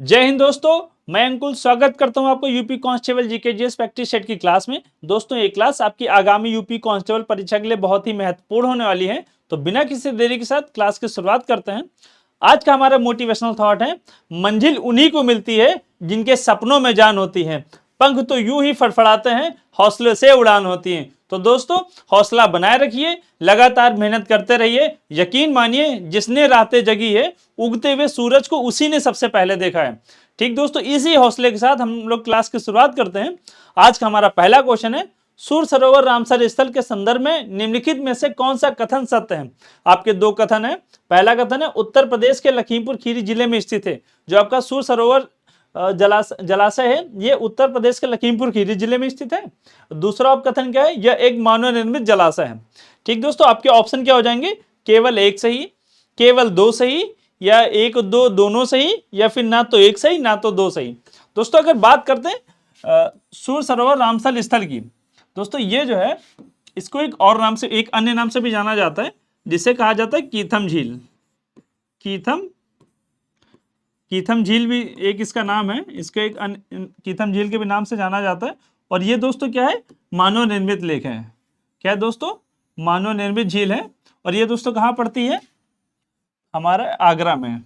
जय हिंद दोस्तों, मैं अंकुल स्वागत करता हूं आपको UP constable GK GS practice set की क्लास में। दोस्तों ये क्लास आपकी आगामी यूपी कांस्टेबल परीक्षा के लिए बहुत ही महत्वपूर्ण होने वाली है। तो बिना किसी देरी के साथ क्लास की शुरुआत करते हैं। आज का हमारा मोटिवेशनल थॉट है, मंजिल उन्हीं को मिलती है जिनके सपनों में जान होती है। पंख तो यूं ही फड़फड़ाते हैं, हौसले से उड़ान होती है। तो दोस्तों हौसला बनाए रखिए, लगातार मेहनत करते रहिए। यकीन मानिए जिसने रातें जगी है, उगते हुए सूरज को उसी ने सबसे पहले देखा है। ठीक दोस्तों, इसी हौसले के साथ हम लोग क्लास की शुरुआत करते हैं। आज का हमारा पहला क्वेश्चन है, सूर सरोवर रामसर स्थल के संदर्भ में निम्नलिखित में से कौन सा कथन सत्य है। आपके दो कथन है। पहला कथन है, उत्तर प्रदेश के लखीमपुर खीरी जिले में स्थित है। जो आपका सूर सरोवर जलाशय है, ये उत्तर प्रदेश के लखीमपुर खीरी जिले में स्थित है। दूसरा कथन क्या है, यह एक मानव निर्मित जलाशय है। ठीक दोस्तों, आपके ऑप्शन क्या हो जाएंगे, केवल एक सही, केवल दो सही, या एक दो दोनों सही, या फिर ना तो एक सही ना तो दो सही। दोस्तों अगर बात करते हैं सूर सरोवर रामसर स्थल की, दोस्तों ये जो है इसको एक और नाम से, एक अन्य नाम से भी जाना जाता है, जिसे कहा जाता है कीथम झील। कीथम झील भी एक इसका नाम है, इसको एक कीथम झील के भी नाम से जाना जाता है। और ये दोस्तों क्या है, मानव निर्मित लेक है। क्या है दोस्तों, मानव निर्मित झील है। और ये दोस्तों कहाँ पड़ती है, हमारा आगरा में।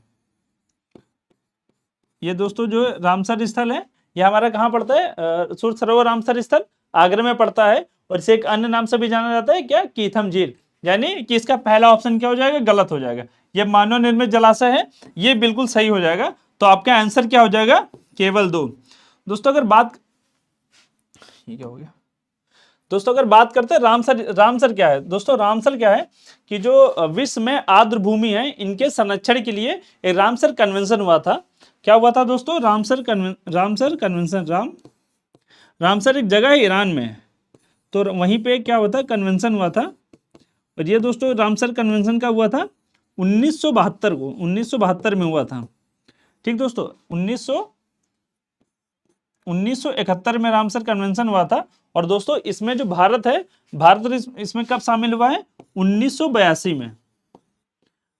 ये दोस्तों जो रामसर स्थल है, ये हमारा कहाँ पड़ता है, सूर सरोवर रामसर स्थल आगरा में पड़ता है। और इसे एक अन्य नाम से भी जाना जाता है, क्या, कीथम झील। यानी कि इसका पहला ऑप्शन क्या हो जाएगा, गलत हो जाएगा। ये मानव निर्मित जलाशय है, ये बिल्कुल सही हो जाएगा। तो आपका आंसर क्या हो जाएगा, केवल दो। दोस्तों अगर बात, ये क्या हो गया दोस्तों, अगर बात करते हैं रामसर क्या है। दोस्तों रामसर क्या है कि जो विश्व में आर्द्र भूमि है, इनके संरक्षण के लिए एक रामसर कन्वेंशन हुआ था। क्या हुआ था दोस्तों, रामसर कन्वेंशन। रामसर एक जगह है ईरान में, तो वहीं पे क्या हुआ था, कन्वेंशन हुआ था। और ये दोस्तों रामसर कन्वेंशन का हुआ था 1972 में हुआ था। ठीक दोस्तों, 1971 में रामसर कन्वेंशन हुआ था। और दोस्तों इसमें जो भारत है, भारत इसमें कब शामिल हुआ है, 1982 में।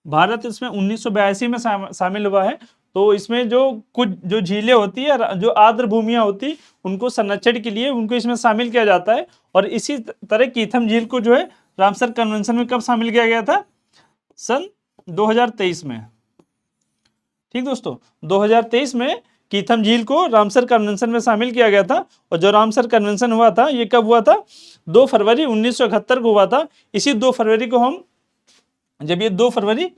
भारत इसमें 1982 में शामिल हुआ है। तो इसमें जो कुछ जो झीलें होती है, जो आर्द्र भूमियां होती, उनको संरक्षण के लिए उनको इसमें शामिल किया जाता है। और इसी तरह कीथम झील को जो है रामसर कन्वेंशन में कब शामिल किया गया था, सन 2023 में। ठीक दोस्तों, 2023 में कीथम झील को रामसर कन्वेंशन में शामिल किया गया था। और जो रामसर कन्वेंशन हुआ था, ये कब हुआ था, 2 फरवरी 1971 को हुआ था। इसी 2 फरवरी को हम, जब ये 2 फरवरी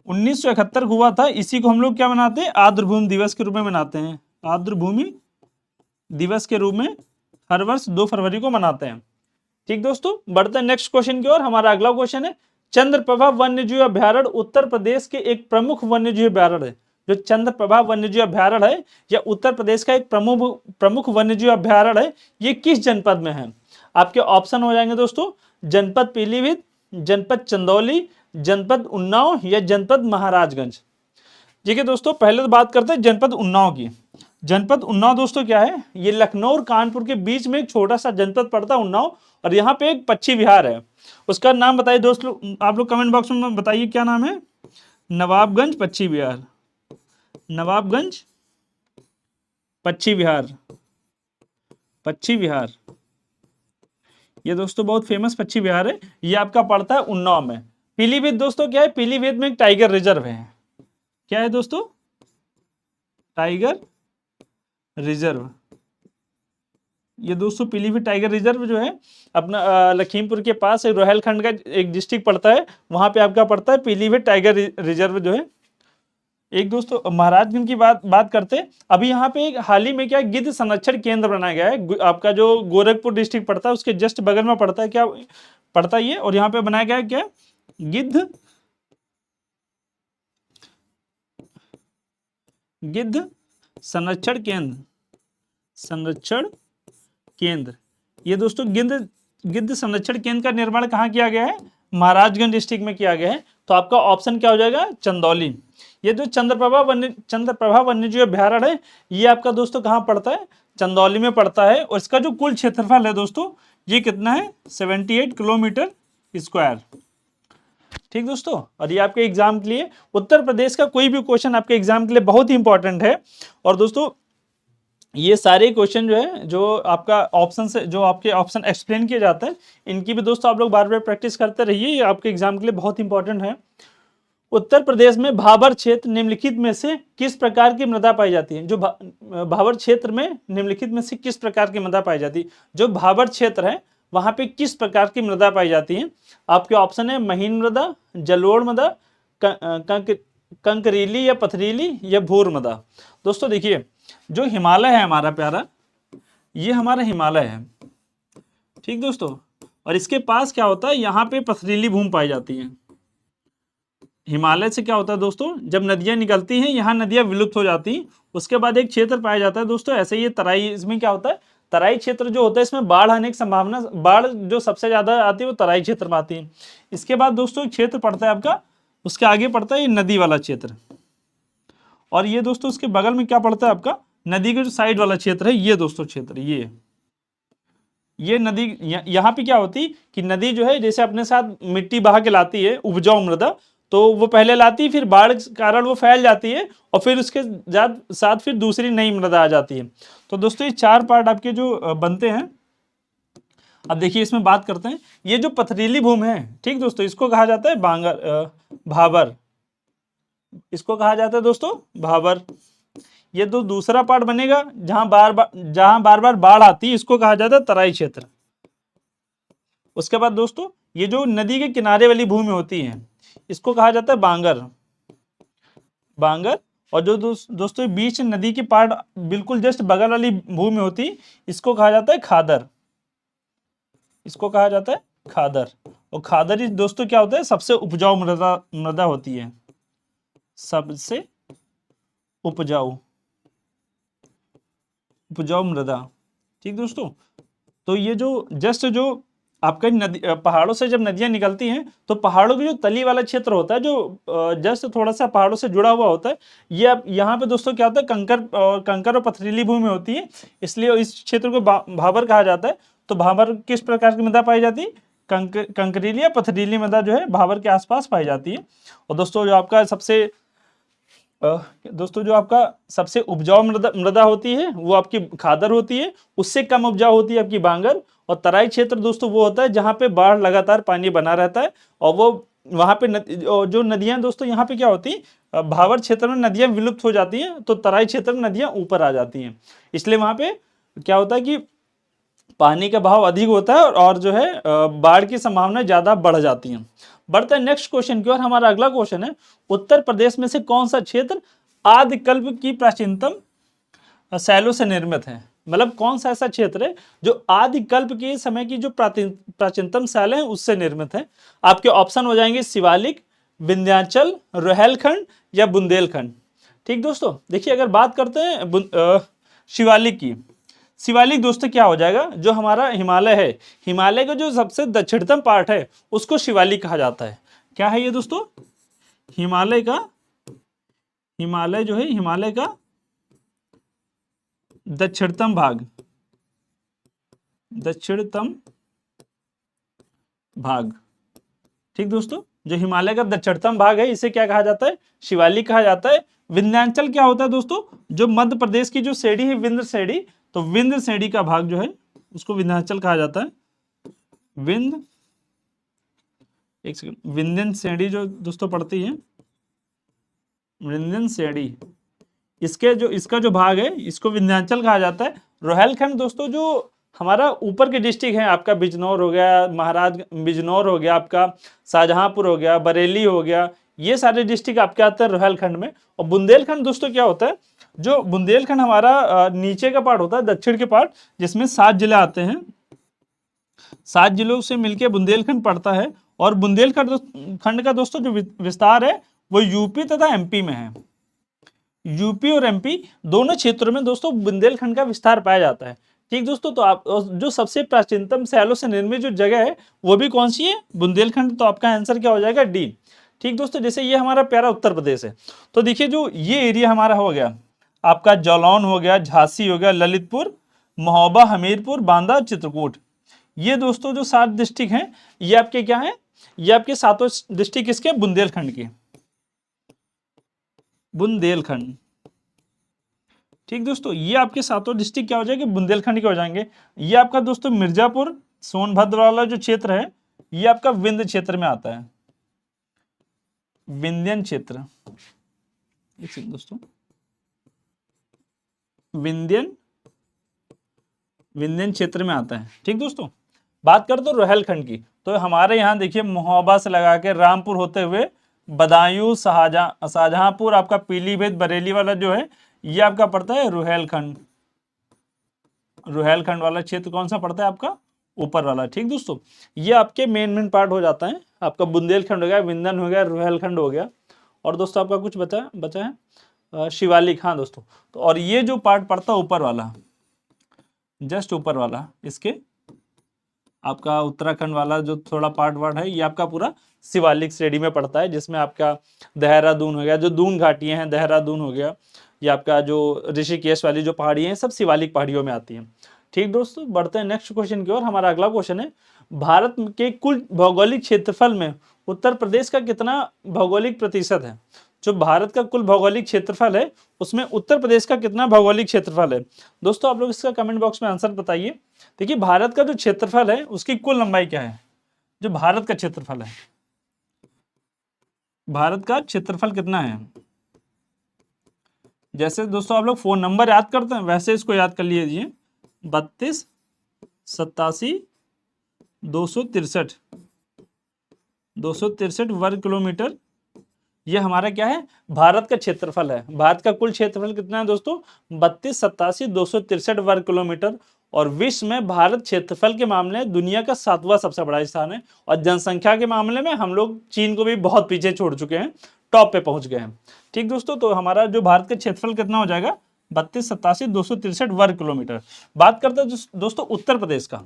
1971 को हुआ था, इसी को हम लोग क्या मनाते हैं, आर्द्रभूमि दिवस के रूप में मनाते हैं। आर्द्रभूमि दिवस के रूप में हर वर्ष 2 फरवरी को मनाते हैं। ठीक दोस्तों, बढ़ते हैं नेक्स्ट क्वेश्चन की ओर। हमारा अगला क्वेश्चन है, चंद्रप्रभा वन्यजीव अभ्यारण्य उत्तर प्रदेश के एक प्रमुख वन्यजीव अभ्यारण्य है। जो चंद्रप्रभा वन्यजीव अभ्यारण्य है, या उत्तर प्रदेश का एक प्रमुख वन्यजीव अभ्यारण्य है, ये किस जनपद में है। आपके ऑप्शन हो जाएंगे दोस्तों, जनपद पीलीभीत, जनपद चंदौली, जनपद उन्नाव, या जनपद महाराजगंज। ठीक है दोस्तों, पहले तो बात करते हैं जनपद उन्नाव की। जनपद उन्नाव दोस्तों क्या है, ये लखनऊ और कानपुर के बीच में एक छोटा सा जनपद पड़ता है उन्नाव। और यहाँ पे एक पक्षी विहार है, उसका नाम बताइए दोस्तों, आप लोग कमेंट बॉक्स में बताइए क्या नाम है। नवाबगंज पक्षी विहार, नवाबगंज पक्षी विहार, पक्षी विहार। ये दोस्तों बहुत फेमस पक्षी विहार है, ये आपका पड़ता है उन्नाव में। पीलीभीत दोस्तों क्या है, पीलीभीत में एक टाइगर रिजर्व है। क्या है दोस्तों, टाइगर रिजर्व। ये दोस्तों पीलीभीत टाइगर रिजर्व जो है अपना लखीमपुर के पास रोहलखंड का एक डिस्ट्रिक्ट पड़ता है, वहां पे आपका पड़ता है पीलीभीत टाइगर रिजर्व जो है। एक दोस्तों महाराजगंज की बात करते हैं। अभी यहाँ पे एक हाल ही में क्या गिद्ध संरक्षण केंद्र बनाया गया है। आपका जो गोरखपुर डिस्ट्रिक्ट पड़ता है, उसके जस्ट बगल में पड़ता है, क्या पड़ता है ये, और यहाँ पे बनाया गया है क्या, गिद्ध संरक्षण केंद्र। ये दोस्तों गिद्ध संरक्षण केंद्र का निर्माण कहाँ किया गया है, महाराजगंज डिस्ट्रिक्ट में किया गया है। तो आपका ऑप्शन क्या हो जाएगा, चंदौली। ये जो चंद्रप्रभा वन्यजीव अभ्यारण्य है, ये आपका दोस्तों कहाँ पड़ता है, चंदौली में पड़ता है। और इसका जो कुल क्षेत्रफल है दोस्तों, ये कितना है, 78 किलोमीटर स्क्वायर। ठीक दोस्तों, और ये आपके एग्जाम के लिए उत्तर प्रदेश का कोई भी क्वेश्चन आपके एग्जाम के लिए बहुत ही इंपॉर्टेंट है। और दोस्तों ये सारे क्वेश्चन जो है, जो आपका ऑप्शन से जो आपके ऑप्शन एक्सप्लेन किए जाते हैं, इनकी भी दोस्तों आप लोग बार बार प्रैक्टिस करते रहिए, ये आपके एग्जाम के लिए बहुत इंपॉर्टेंट है। उत्तर प्रदेश में भाबर क्षेत्र निम्नलिखित में से किस प्रकार की मृदा पाई जाती है? जो भाबर क्षेत्र में निम्नलिखित में से किस प्रकार की मृदा पाई जाती है? जो भाबर क्षेत्र है वहां पे किस प्रकार की मृदा पाई जाती है? आपके ऑप्शन है महीन मृदा, जलोढ़ मृदा, कंकरीली या पथरीली, या भूर मृदा। दोस्तों देखिए, जो हिमालय है हमारा प्यारा, ये हमारा हिमालय है, ठीक दोस्तों, और इसके पास क्या होता है, यहाँ पे पथरीली भूमि पाई जाती है। हिमालय से क्या होता है दोस्तों, जब नदियां निकलती हैं यहाँ नदियां विलुप्त हो जाती हैं, उसके बाद एक क्षेत्र पाया जाता है दोस्तों, ऐसे ये तराई, इसमें क्या होता है, तराई क्षेत्र जो होता है इसमें बाढ़ आने की संभावना, बाढ़ जो सबसे ज्यादा आती है वो तराई क्षेत्र में आती है। इसके बाद दोस्तों एक क्षेत्र पड़ता है आपका, उसके आगे पड़ता है ये नदी वाला क्षेत्र, और ये दोस्तों उसके बगल में क्या पड़ता है आपका, नदी के जो साइड वाला क्षेत्र है, ये दोस्तों क्षेत्र, ये नदी, यहाँ पे क्या होती कि नदी जो है जैसे अपने साथ मिट्टी बहा के लाती है, उपजाऊ मृदा, तो वो पहले लाती है, फिर बाढ़ के कारण वो फैल जाती है, और फिर उसके साथ फिर दूसरी नई मृदा आ जाती है। तो दोस्तों ये चार पार्ट आपके जो बनते हैं। अब देखिए इसमें बात करते हैं, ये जो पथरीली भूमि है, ठीक दोस्तों, इसको कहा जाता है भाबर, इसको कहा जाता है दोस्तों भाबर। ये तो दूसरा पार्ट बनेगा जहां बार बार बाढ़ आती है, इसको कहा जाता है तराई क्षेत्र। उसके बाद दोस्तों ये जो नदी के किनारे वाली भूमि होती है, इसको कहा जाता है बांगर। और जो दोस्तों बीच नदी के पार्ट बिल्कुल जस्ट बगल वाली भूमि होती है, इसको कहा जाता है खादर, इसको कहा जाता है खादर। और खादर ही दोस्तों क्या होता है, सबसे उपजाऊ मृदा होती है, सबसे उपजाऊ मृदा, ठीक दोस्तों। तो ये जो जस्ट जो आपका नदी, पहाड़ों से जब नदियां निकलती हैं तो पहाड़ों की जो तली वाला क्षेत्र होता है, जो जस्ट थोड़ा सा पहाड़ों से जुड़ा हुआ होता है, ये यहाँ पे दोस्तों क्या होता है, कंकर और पथरीली भूमि होती है, इसलिए इस क्षेत्र को भाबर कहा जाता है। तो भाबर किस प्रकार की मृदा पाई जाती है, कंकरीली या पथरीली मृदा जो है भाबर के आसपास पाई जाती है। और दोस्तों जो आपका सबसे उपजाऊ मृदा होती है वो आपकी खादर होती है, उससे कम उपजाऊ होती है आपकी बांगर। और तराई क्षेत्र दोस्तों वो होता है जहां पे बाढ़ लगातार पानी बना रहता है, और वो वहां पे जो नदियां दोस्तों यहाँ पे क्या होती है, भाबर क्षेत्र में नदियां विलुप्त हो जाती हैं, तो तराई क्षेत्र में नदियां ऊपर आ जाती हैं, इसलिए वहां पे क्या होता है कि पानी का बहाव अधिक होता है, और जो है बाढ़ की संभावना ज्यादा बढ़ जाती है। बढ़ते हैं नेक्स्ट क्वेश्चन की ओर। हमारा अगला क्वेश्चन है, उत्तर प्रदेश में से कौन सा क्षेत्र आदिकल्प की प्राचीनतम शैलों से निर्मित है? मतलब कौन सा ऐसा क्षेत्र है जो आदिकल्प के समय की जो प्राचीनतम शैलें हैं उससे निर्मित है? आपके ऑप्शन हो जाएंगे शिवालिक, विंध्याचल, रोहेलखंड या बुंदेलखंड। ठीक दोस्तों, देखिए अगर बात करते हैं शिवालिक की, शिवालिक दोस्तों क्या हो जाएगा, जो हमारा हिमालय है, हिमालय का जो सबसे दक्षिणतम पार्ट है उसको शिवालिक कहा जाता है। क्या है ये दोस्तों, हिमालय जो है हिमालय का दक्षिणतम भाग, ठीक दोस्तों, जो हिमालय का दक्षिणतम भाग है इसे क्या कहा जाता है, शिवालिक कहा जाता है। विंध्याचल क्या होता है दोस्तों, जो मध्य प्रदेश की जो श्रेणी है विंध्य श्रेणी, तो विंध्य श्रेणी का भाग जो है उसको विंध्याचल कहा जाता है। विंध्यन श्रेणी जो दोस्तों पड़ती है, विंध्यन श्रेणी, इसका जो भाग है इसको विंध्याचल कहा जाता है। रोहेलखंड दोस्तों जो हमारा ऊपर के डिस्ट्रिक्ट है, आपका बिजनौर हो गया, बिजनौर हो गया, आपका शाहजहांपुर हो गया, बरेली हो गया, ये सारे डिस्ट्रिक्ट आपके आते हैं रोहेलखंड में। और बुंदेलखंड दोस्तों क्या होता है, जो बुंदेलखंड हमारा नीचे का पार्ट होता है, दक्षिण के पार्ट, जिसमें 7 जिले आते हैं, 7 जिलों से मिलकर बुंदेलखंड पड़ता है। और बुंदेलखंड का दोस्तों जो विस्तार है वो यूपी तथा एमपी में है। यूपी और एमपी दोनों क्षेत्रों में दोस्तों बुंदेलखंड का विस्तार पाया जाता है। ठीक दोस्तों, तो आप जो सबसे प्राचीनतम शैलों से निर्मित जो जगह है वो भी कौन सी है, बुंदेलखंड। तो आपका आंसर क्या हो जाएगा, डी। ठीक दोस्तों, जैसे ये हमारा प्यारा उत्तर प्रदेश है, तो देखिए जो ये एरिया हमारा हो गया आपका, जालौन हो गया, झांसी हो गया, ललितपुर, महोबा, हमीरपुर, बांदा, चित्रकूट, ये दोस्तों जो 7 डिस्ट्रिक्ट हैं ये आपके क्या है, ये आपके सातों डिस्ट्रिक्ट किसके? बुंदेलखंड के, बुंदेलखंड। ठीक दोस्तों, ये आपके सातों डिस्ट्रिक्ट क्या हो जाएंगे? बुंदेलखंड के हो जाएंगे। ये आपका दोस्तों मिर्जापुर सोनभद्र वाला जो क्षेत्र है, ये आपका विंध्य क्षेत्र में आता है, विंध्यन क्षेत्र। एक सेकंड दोस्तों, विंध्यन क्षेत्र में आता है। ठीक दोस्तों, बात करते तो रोहेलखंड की, तो हमारे यहाँ देखिए महोबा से लगा के रामपुर होते हुए बदायूं, शाहजहांपुर, आपका पीलीभीत बरेली वाला जो है ये आपका पड़ता है रोहेलखंड। रोहेलखंड वाला क्षेत्र कौन सा पड़ता है? आपका ऊपर वाला। ठीक दोस्तों, ये आपके मेन पार्ट हो जाता है। आपका बुंदेलखंड हो गया, विंध्यन हो गया, रोहेलखंड हो गया, और दोस्तों आपका कुछ बचा है शिवालिक। हाँ दोस्तों, तो और ये जो पार्ट पड़ता है ऊपर वाला, जस्ट ऊपर वाला इसके, आपका उत्तराखंड वाला जो थोड़ा पार्ट है, ये आपका पूरा शिवालिक श्रेणी में पड़ता है, जिसमें आपका देहरादून हो गया, जो दून घाटियां हैं, देहरादून हो गया, ये आपका जो ऋषिकेश वाली जो पहाड़ियां हैं, सब शिवालिक पहाड़ियों में आती हैं। ठीक दोस्तों, बढ़ते हैं नेक्स्ट क्वेश्चन की ओर। हमारा अगला क्वेश्चन है, भारत के कुल भौगोलिक क्षेत्रफल में उत्तर प्रदेश का कितना भौगोलिक प्रतिशत है? जो भारत का कुल भौगोलिक क्षेत्रफल है उसमें उत्तर प्रदेश का कितना भौगोलिक क्षेत्रफल है? दोस्तों आप लोग इसका कमेंट बॉक्स में आंसर बताइए। देखिए, भारत का जो क्षेत्रफल है उसकी कुल लंबाई क्या है? जो भारत का क्षेत्रफल है, भारत का क्षेत्रफल कितना है? जैसे दोस्तों आप लोग फोन नंबर याद करते हैं, वैसे इसको याद कर लीजिए, 32 87 263 वर्ग किलोमीटर। ये हमारा क्या है? भारत का क्षेत्रफल है। भारत का कुल क्षेत्रफल कितना है दोस्तों? 32 87 263 वर्ग किलोमीटर। और विश्व में भारत क्षेत्रफल के मामले में दुनिया का 7वां सबसे बड़ा स्थान है, और जनसंख्या के मामले में हम लोग चीन को भी बहुत पीछे छोड़ चुके हैं, टॉप पे पहुंच गए हैं। ठीक दोस्तों, तो हमारा जो भारत का क्षेत्रफल कितना हो जाएगा? 32 87 263 वर्ग किलोमीटर। बात करते हैं दोस्तों उत्तर प्रदेश का।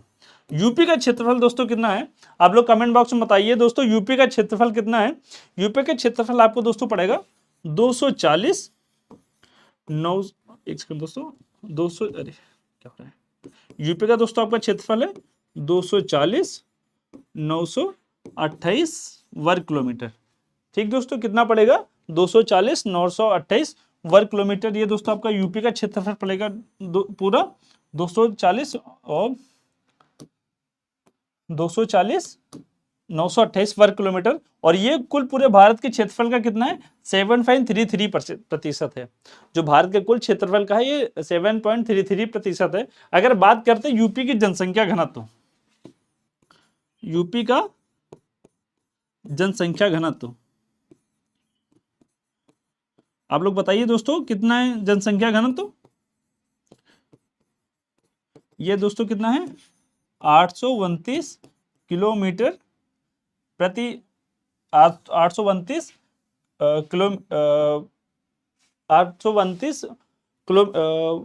यूपी का क्षेत्रफल दोस्तों कितना है? आप लोग कमेंट बॉक्स में बताइए दोस्तों, यूपी का क्षेत्रफल कितना है? यूपी का क्षेत्रफल आपको दोस्तों पड़ेगा 240 9 एक सेकंड दोस्तों, 200 अरे क्या हो रहा है? यूपी का दोस्तों आपका क्षेत्रफल है 240 928 वर्ग किलोमीटर। ठीक दोस्तों, कितना पड़ेगा? 240 928 वर्ग किलोमीटर। ये दोस्तों आपका यूपी का क्षेत्रफल पड़ेगा पूरा 240 और 928 वर्ग किलोमीटर। और ये कुल पूरे भारत के क्षेत्रफल का कितना है? 7.33% है। जो भारत के कुल क्षेत्रफल का है ये 7.33% है। अगर बात करते हैं यूपी की जनसंख्या घनत्व, यूपी का जनसंख्या घनत्व आप लोग बताइए दोस्तों, कितना है जनसंख्या घनत्व? ये दोस्तों कितना है? 829 किलोमीटर प्रति 829 किलो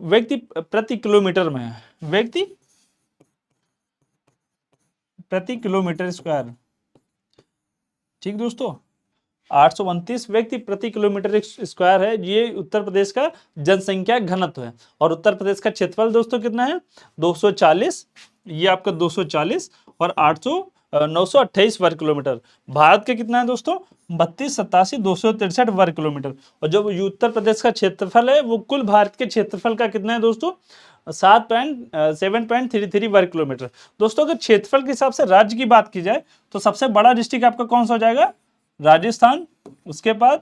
व्यक्ति प्रति किलोमीटर में है, व्यक्ति प्रति किलोमीटर स्क्वायर। ठीक दोस्तों, 829 व्यक्ति प्रति किलोमीटर स्क्वायर है। ये उत्तर प्रदेश का जनसंख्या घनत्व है। और उत्तर प्रदेश का क्षेत्रफल दोस्तों कितना है? 240, ये आपका 240 और 928 वर्ग किलोमीटर। भारत के कितना है दोस्तों? 32 87 263 वर्ग किलोमीटर। और जो उत्तर प्रदेश का क्षेत्रफल है वो कुल भारत के क्षेत्रफल का कितना है दोस्तों? 7.33 वर्ग किलोमीटर। दोस्तों अगर क्षेत्रफल के हिसाब से राज्य की बात की जाए तो सबसे बड़ा डिस्ट्रिक्ट आपका कौन सा हो जाएगा? राजस्थान, उसके बाद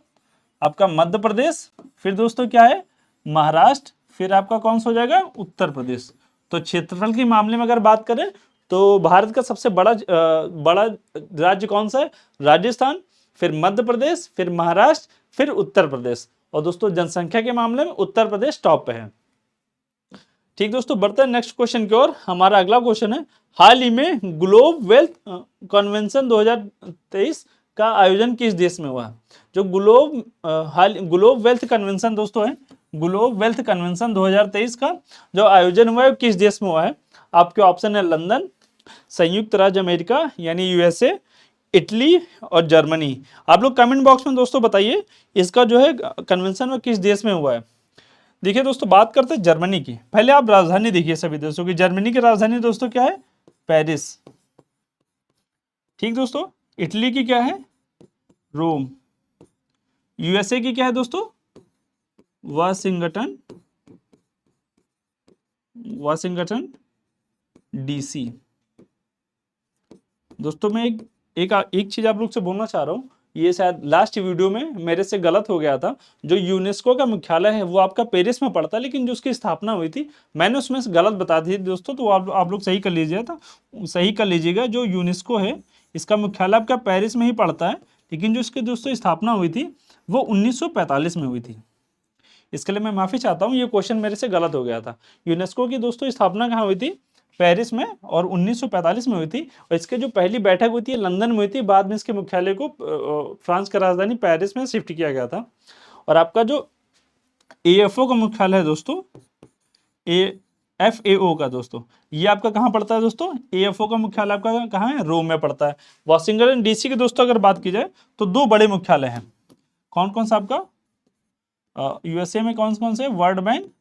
आपका मध्य प्रदेश, फिर दोस्तों क्या है? महाराष्ट्र, फिर आपका कौन सा हो जाएगा? उत्तर प्रदेश। तो क्षेत्रफल के मामले में अगर बात करें तो भारत का सबसे बड़ा राज्य कौन सा है? राजस्थान, फिर मध्य प्रदेश, फिर महाराष्ट्र, फिर उत्तर प्रदेश। और दोस्तों जनसंख्या के मामले में उत्तर प्रदेश टॉप पे है। ठीक दोस्तों, बढ़ते हैं नेक्स्ट क्वेश्चन की ओर। हमारा अगला क्वेश्चन है, हाल ही में ग्लोब वेल्थ कन्वेंशन 2023 का आयोजन किस देश में हुआ? जो ग्लोब वेल्थ कन्वेंशन दोस्तों है, ग्लोब वेल्थ कन्वेंशन 2023 का जो आयोजन हुआ है किस देश में हुआ है? आपके ऑप्शन है लंदन, संयुक्त राज्य अमेरिका यानी यूएसए, इटली और जर्मनी। आप लोग कमेंट बॉक्स में दोस्तों बताइए इसका जो है कन्वेंशन में किस देश में हुआ है। देखिए दोस्तों, बात करते हैं जर्मनी की। पहले आप राजधानी देखिए सभी देशों की। जर्मनी की राजधानी दोस्तों क्या है? पेरिस। ठीक दोस्तों, इटली की क्या है? रोम। यूएसए की क्या है दोस्तों? Washington, Washington DC. दोस्तों मैं एक चीज आप लोग से बोलना चाह रहा हूँ, ये शायद लास्ट वीडियो में मेरे से गलत हो गया था। जो यूनेस्को का मुख्यालय है वो आपका पेरिस में पड़ता है, लेकिन जो उसकी स्थापना हुई थी मैंने उसमें से गलत बता दी थी दोस्तों, तो आप लोग सही कर लीजिएगा। सही कर लीजिएगा, जो यूनेस्को है इसका मुख्यालय आपका पेरिस में ही पड़ता है, लेकिन जो इसकी दोस्तों स्थापना हुई थी वो 1945 में हुई थी। इसके लिए मैं माफी चाहता हूँ, ये क्वेश्चन मेरे से गलत हो गया था। यूनेस्को की दोस्तों स्थापना कहाँ हुई थी? पेरिस में, और 1945 में हुई थी। और इसके जो पहली बैठक हुई थी लंदन में हुई थी, बाद में इसके मुख्यालय को फ्रांस की राजधानी पेरिस में शिफ्ट किया गया था। और आपका जो एएफओ का मुख्यालय है दोस्तों, एफएओ का दोस्तों, ये आपका कहाँ पड़ता है दोस्तों? एएफओ का मुख्यालय आपका कहाँ है? रोम में पड़ता है। वॉशिंगटन डीसी की दोस्तों अगर बात की जाए तो दो बड़े मुख्यालय हैं। कौन कौन सा आपका? यूएसए में कौन कौन से? वर्ल्ड बैंक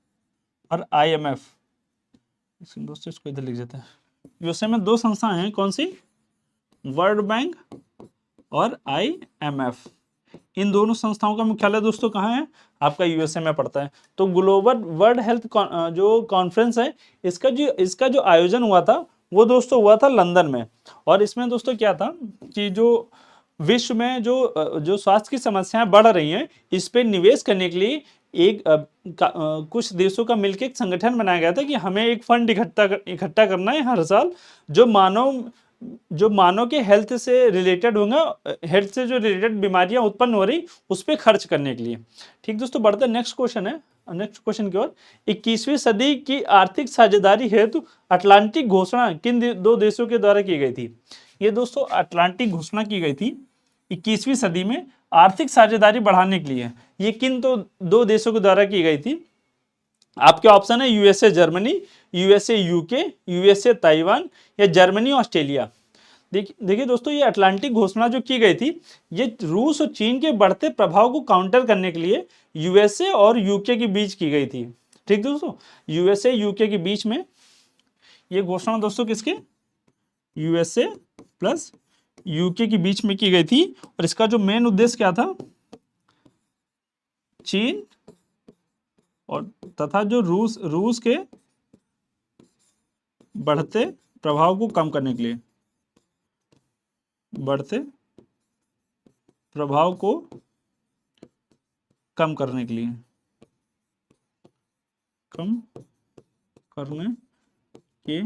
और आईएमएफ। दोस्तों इसको इधर लिख देते हैं। यूएसए में दो संस्थाएं हैं, कौन सी? वर्ल्ड बैंक और आईएमएफ। इन दोनों संस्थाओं का मुख्यालय दोस्तों कहाँ है? आपका यूएसए में पड़ता है। तो ग्लोबल वर्ल्ड हेल्थ जो कॉन्फ्रेंस है, इसका जो आयोजन हुआ था वो दोस्तों हुआ था लंदन में। और इसमें दोस्तों क्या था कि जो विश्व में जो स्वास्थ्य की समस्याएं बढ़ रही हैं, इस पे निवेश करने के लिए कुछ देशों का मिलकर एक संगठन बनाया गया था कि हमें एक फंड इकट्ठा करना है हर साल, जो मानव के हेल्थ से रिलेटेड होंगे, हेल्थ से जो रिलेटेड बीमारियां उत्पन्न हो रही उस पर खर्च करने के लिए। ठीक दोस्तों, बढ़ते नेक्स्ट क्वेश्चन है, नेक्स्ट क्वेश्चन की ओर। 21वीं सदी की आर्थिक साझेदारी हेतु अटलांटिक घोषणा किन दो देशों के द्वारा की गई थी? ये दोस्तों अटलांटिक घोषणा की गई थी 21वीं सदी में आर्थिक साझेदारी बढ़ाने के लिए। ये किन तो दो देशों के द्वारा की गई थी? आपके ऑप्शन है USA Germany, USA UK, USA Taiwan, या जर्मनी ऑस्ट्रेलिया। देखिए दोस्तों, ये अटलांटिक घोषणा जो की गई थी, ये रूस और चीन के बढ़ते प्रभाव को काउंटर करने के लिए यूएसए और यूके के बीच की गई थी। ठीक दोस्तों, यूएसए यूके के बीच में ये घोषणा दोस्तों किसके? यूएसए प्लस यूके के बीच में की गई थी। और इसका जो मेन उद्देश्य क्या था? चीन और तथा जो रूस के बढ़ते प्रभाव को कम करने के लिए, बढ़ते प्रभाव को कम करने के लिए, कम करने के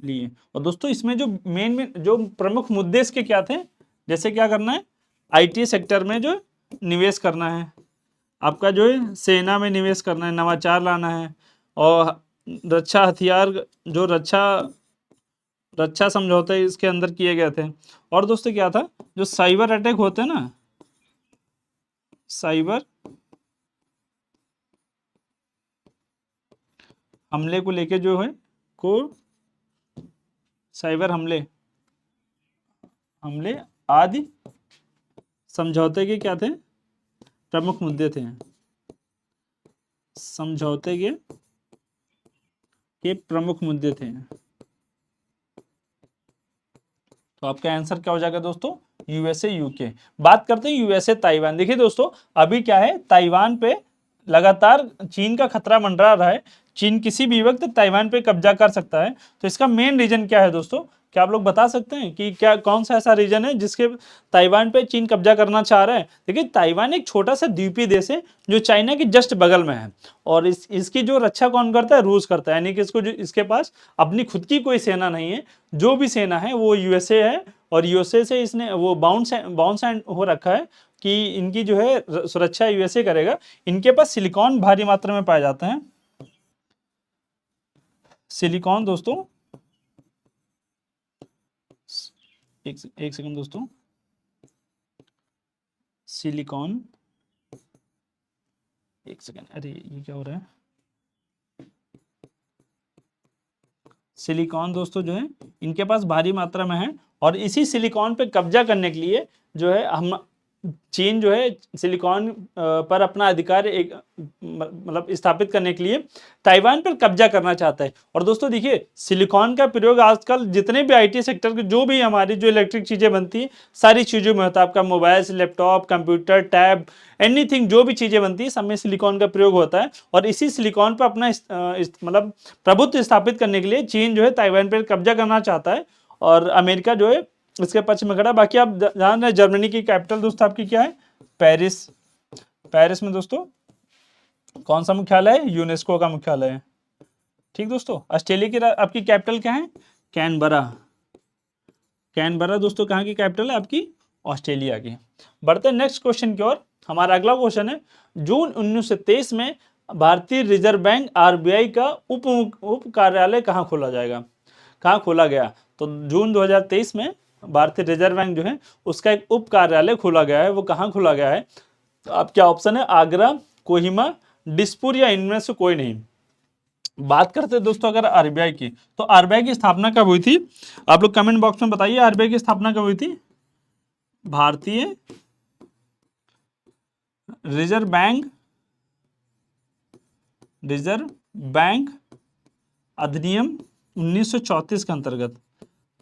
लिए। और दोस्तों इसमें जो जो प्रमुख मुद्दे इसके क्या थे? जैसे क्या करना है? आईटी सेक्टर में जो निवेश करना है, आपका जो है सेना में निवेश करना है, नवाचार लाना है, और रक्षा हथियार जो रक्षा समझौते इसके अंदर किए गए थे। और दोस्तों क्या था? जो साइबर अटैक होते हैं ना, साइबर हमले को लेके जो है साइबर हमले आदि समझौते के क्या थे? प्रमुख मुद्दे थे। समझौते के प्रमुख मुद्दे थे। तो आपका आंसर क्या हो जाएगा दोस्तों? USA UK. बात करते हैं यूएसए ताइवान। देखिए दोस्तों, अभी क्या है, ताइवान पे लगातार चीन का खतरा मंडरा रहा है। चीन किसी भी वक्त ताइवान पे कब्जा कर सकता है। तो इसका मेन रीजन क्या है दोस्तों? क्या आप लोग बता सकते हैं कि क्या कौन सा ऐसा रीजन है जिसके ताइवान पे चीन कब्जा करना चाह रहा है? देखिए, ताइवान एक छोटा सा द्वीपीय देश है जो चाइना के जस्ट बगल में है। और इसकी जो रक्षा कौन करता है? रूस करता है। यानी कि इसके पास अपनी खुद की कोई सेना नहीं है। जो भी सेना है वो यूएसए है, और यूएसए से इसने वो बाउंड हो रखा है कि इनकी जो है सुरक्षा यूएसए करेगा। इनके पास सिलिकॉन भारी मात्रा में पाया जाता है। सिलिकॉन दोस्तों, एक सेकंड दोस्तों, सिलिकॉन, एक सेकंड, अरे ये क्या हो रहा है? सिलिकॉन दोस्तों जो है इनके पास भारी मात्रा में है, और इसी सिलिकॉन पे कब्जा करने के लिए जो है चीन जो है सिलिकॉन पर अपना अधिकार एक मतलब स्थापित करने के लिए ताइवान पर कब्जा करना चाहता है। और दोस्तों देखिए, सिलिकॉन का प्रयोग आजकल जितने भी आईटी सेक्टर के जो भी हमारी जो इलेक्ट्रिक चीज़ें बनती हैं, सारी चीज़ों में होता है। आपका मोबाइल से लैपटॉप, कंप्यूटर, टैब, एनीथिंग जो भी चीज़ें बनती है सब में सिलिकॉन का प्रयोग होता है। और इसी सिलिकॉन पर अपना मतलब प्रभुत्व स्थापित करने के लिए चीन जो है ताइवान पर कब्जा करना चाहता है, और अमेरिका जो है इसके पक्ष में खड़ा। बाकी आप जान रहे हैं जर्मनी की कैपिटल दोस्तों आपकी क्या है? पेरिस। पेरिस में दोस्तों कौन सा मुख्यालय है? यूनेस्को का मुख्यालय है। ठीक दोस्तों। ऑस्ट्रेलिया की आपकी कैपिटल क्या है? कैनबरा। कैनबरा दोस्तों कहाँ की कैपिटल है आपकी? ऑस्ट्रेलिया की। बढ़ते हैं नेक्स्ट क्वेश्चन की ओर। हमारा अगला क्वेश्चन है, जून 1923 में भारतीय रिजर्व बैंक आरबीआई का उप कार्यालय कहाँ खोला जाएगा? कहाँ खोला गया? तो जून 2023 में भारतीय रिजर्व बैंक जो है उसका एक उप कार्यालय खोला गया है। वो कहाँ खोला गया है? तो आपके ऑप्शन है आगरा, कोहिमा, दिसपुर या इनमें से कोई नहीं। बात करते हैं दोस्तों अगर आरबीआई की, तो आरबीआई की स्थापना कब हुई थी? आप लोग कमेंट बॉक्स में बताइए आरबीआई की स्थापना कब हुई थी? भारतीय रिजर्व बैंक अधिनियम 1934 के अंतर्गत,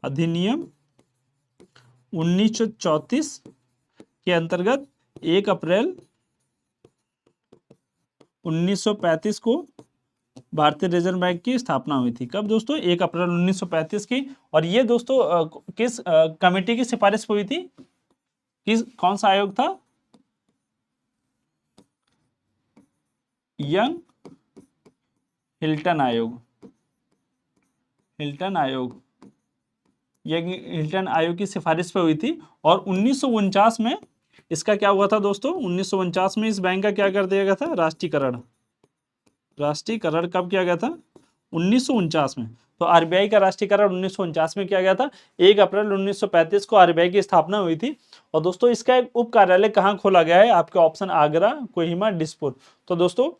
अधिनियम 1934 के अंतर्गत 1 अप्रैल 1935 को भारतीय रिजर्व बैंक की स्थापना हुई थी। कब दोस्तों? 1 अप्रैल 1935 की। और ये दोस्तों किस कमेटी की सिफारिश हुई थी? कौन सा आयोग था? यंग हिल्टन आयोग। हिल्टन आयोग, ये हिल्टन आयोग की सिफारिश पे हुई थी। और 1949 में इसका क्या हुआ था दोस्तों? 1949 में इस बैंक का क्या कर दिया गया था? राष्ट्रीयकरण। राष्ट्रीयकरण कब किया गया था? 1949 में। तो आरबीआई का राष्ट्रीयकरण 1949 में किया गया था। 1 अप्रैल 1935 को आरबीआई की स्थापना हुई थी। और दोस्तों इसका एक उप कार्यालय कहाँ खोला गया है? आपके ऑप्शन आगरा, कोहिमा, दिसपुर। तो दोस्तों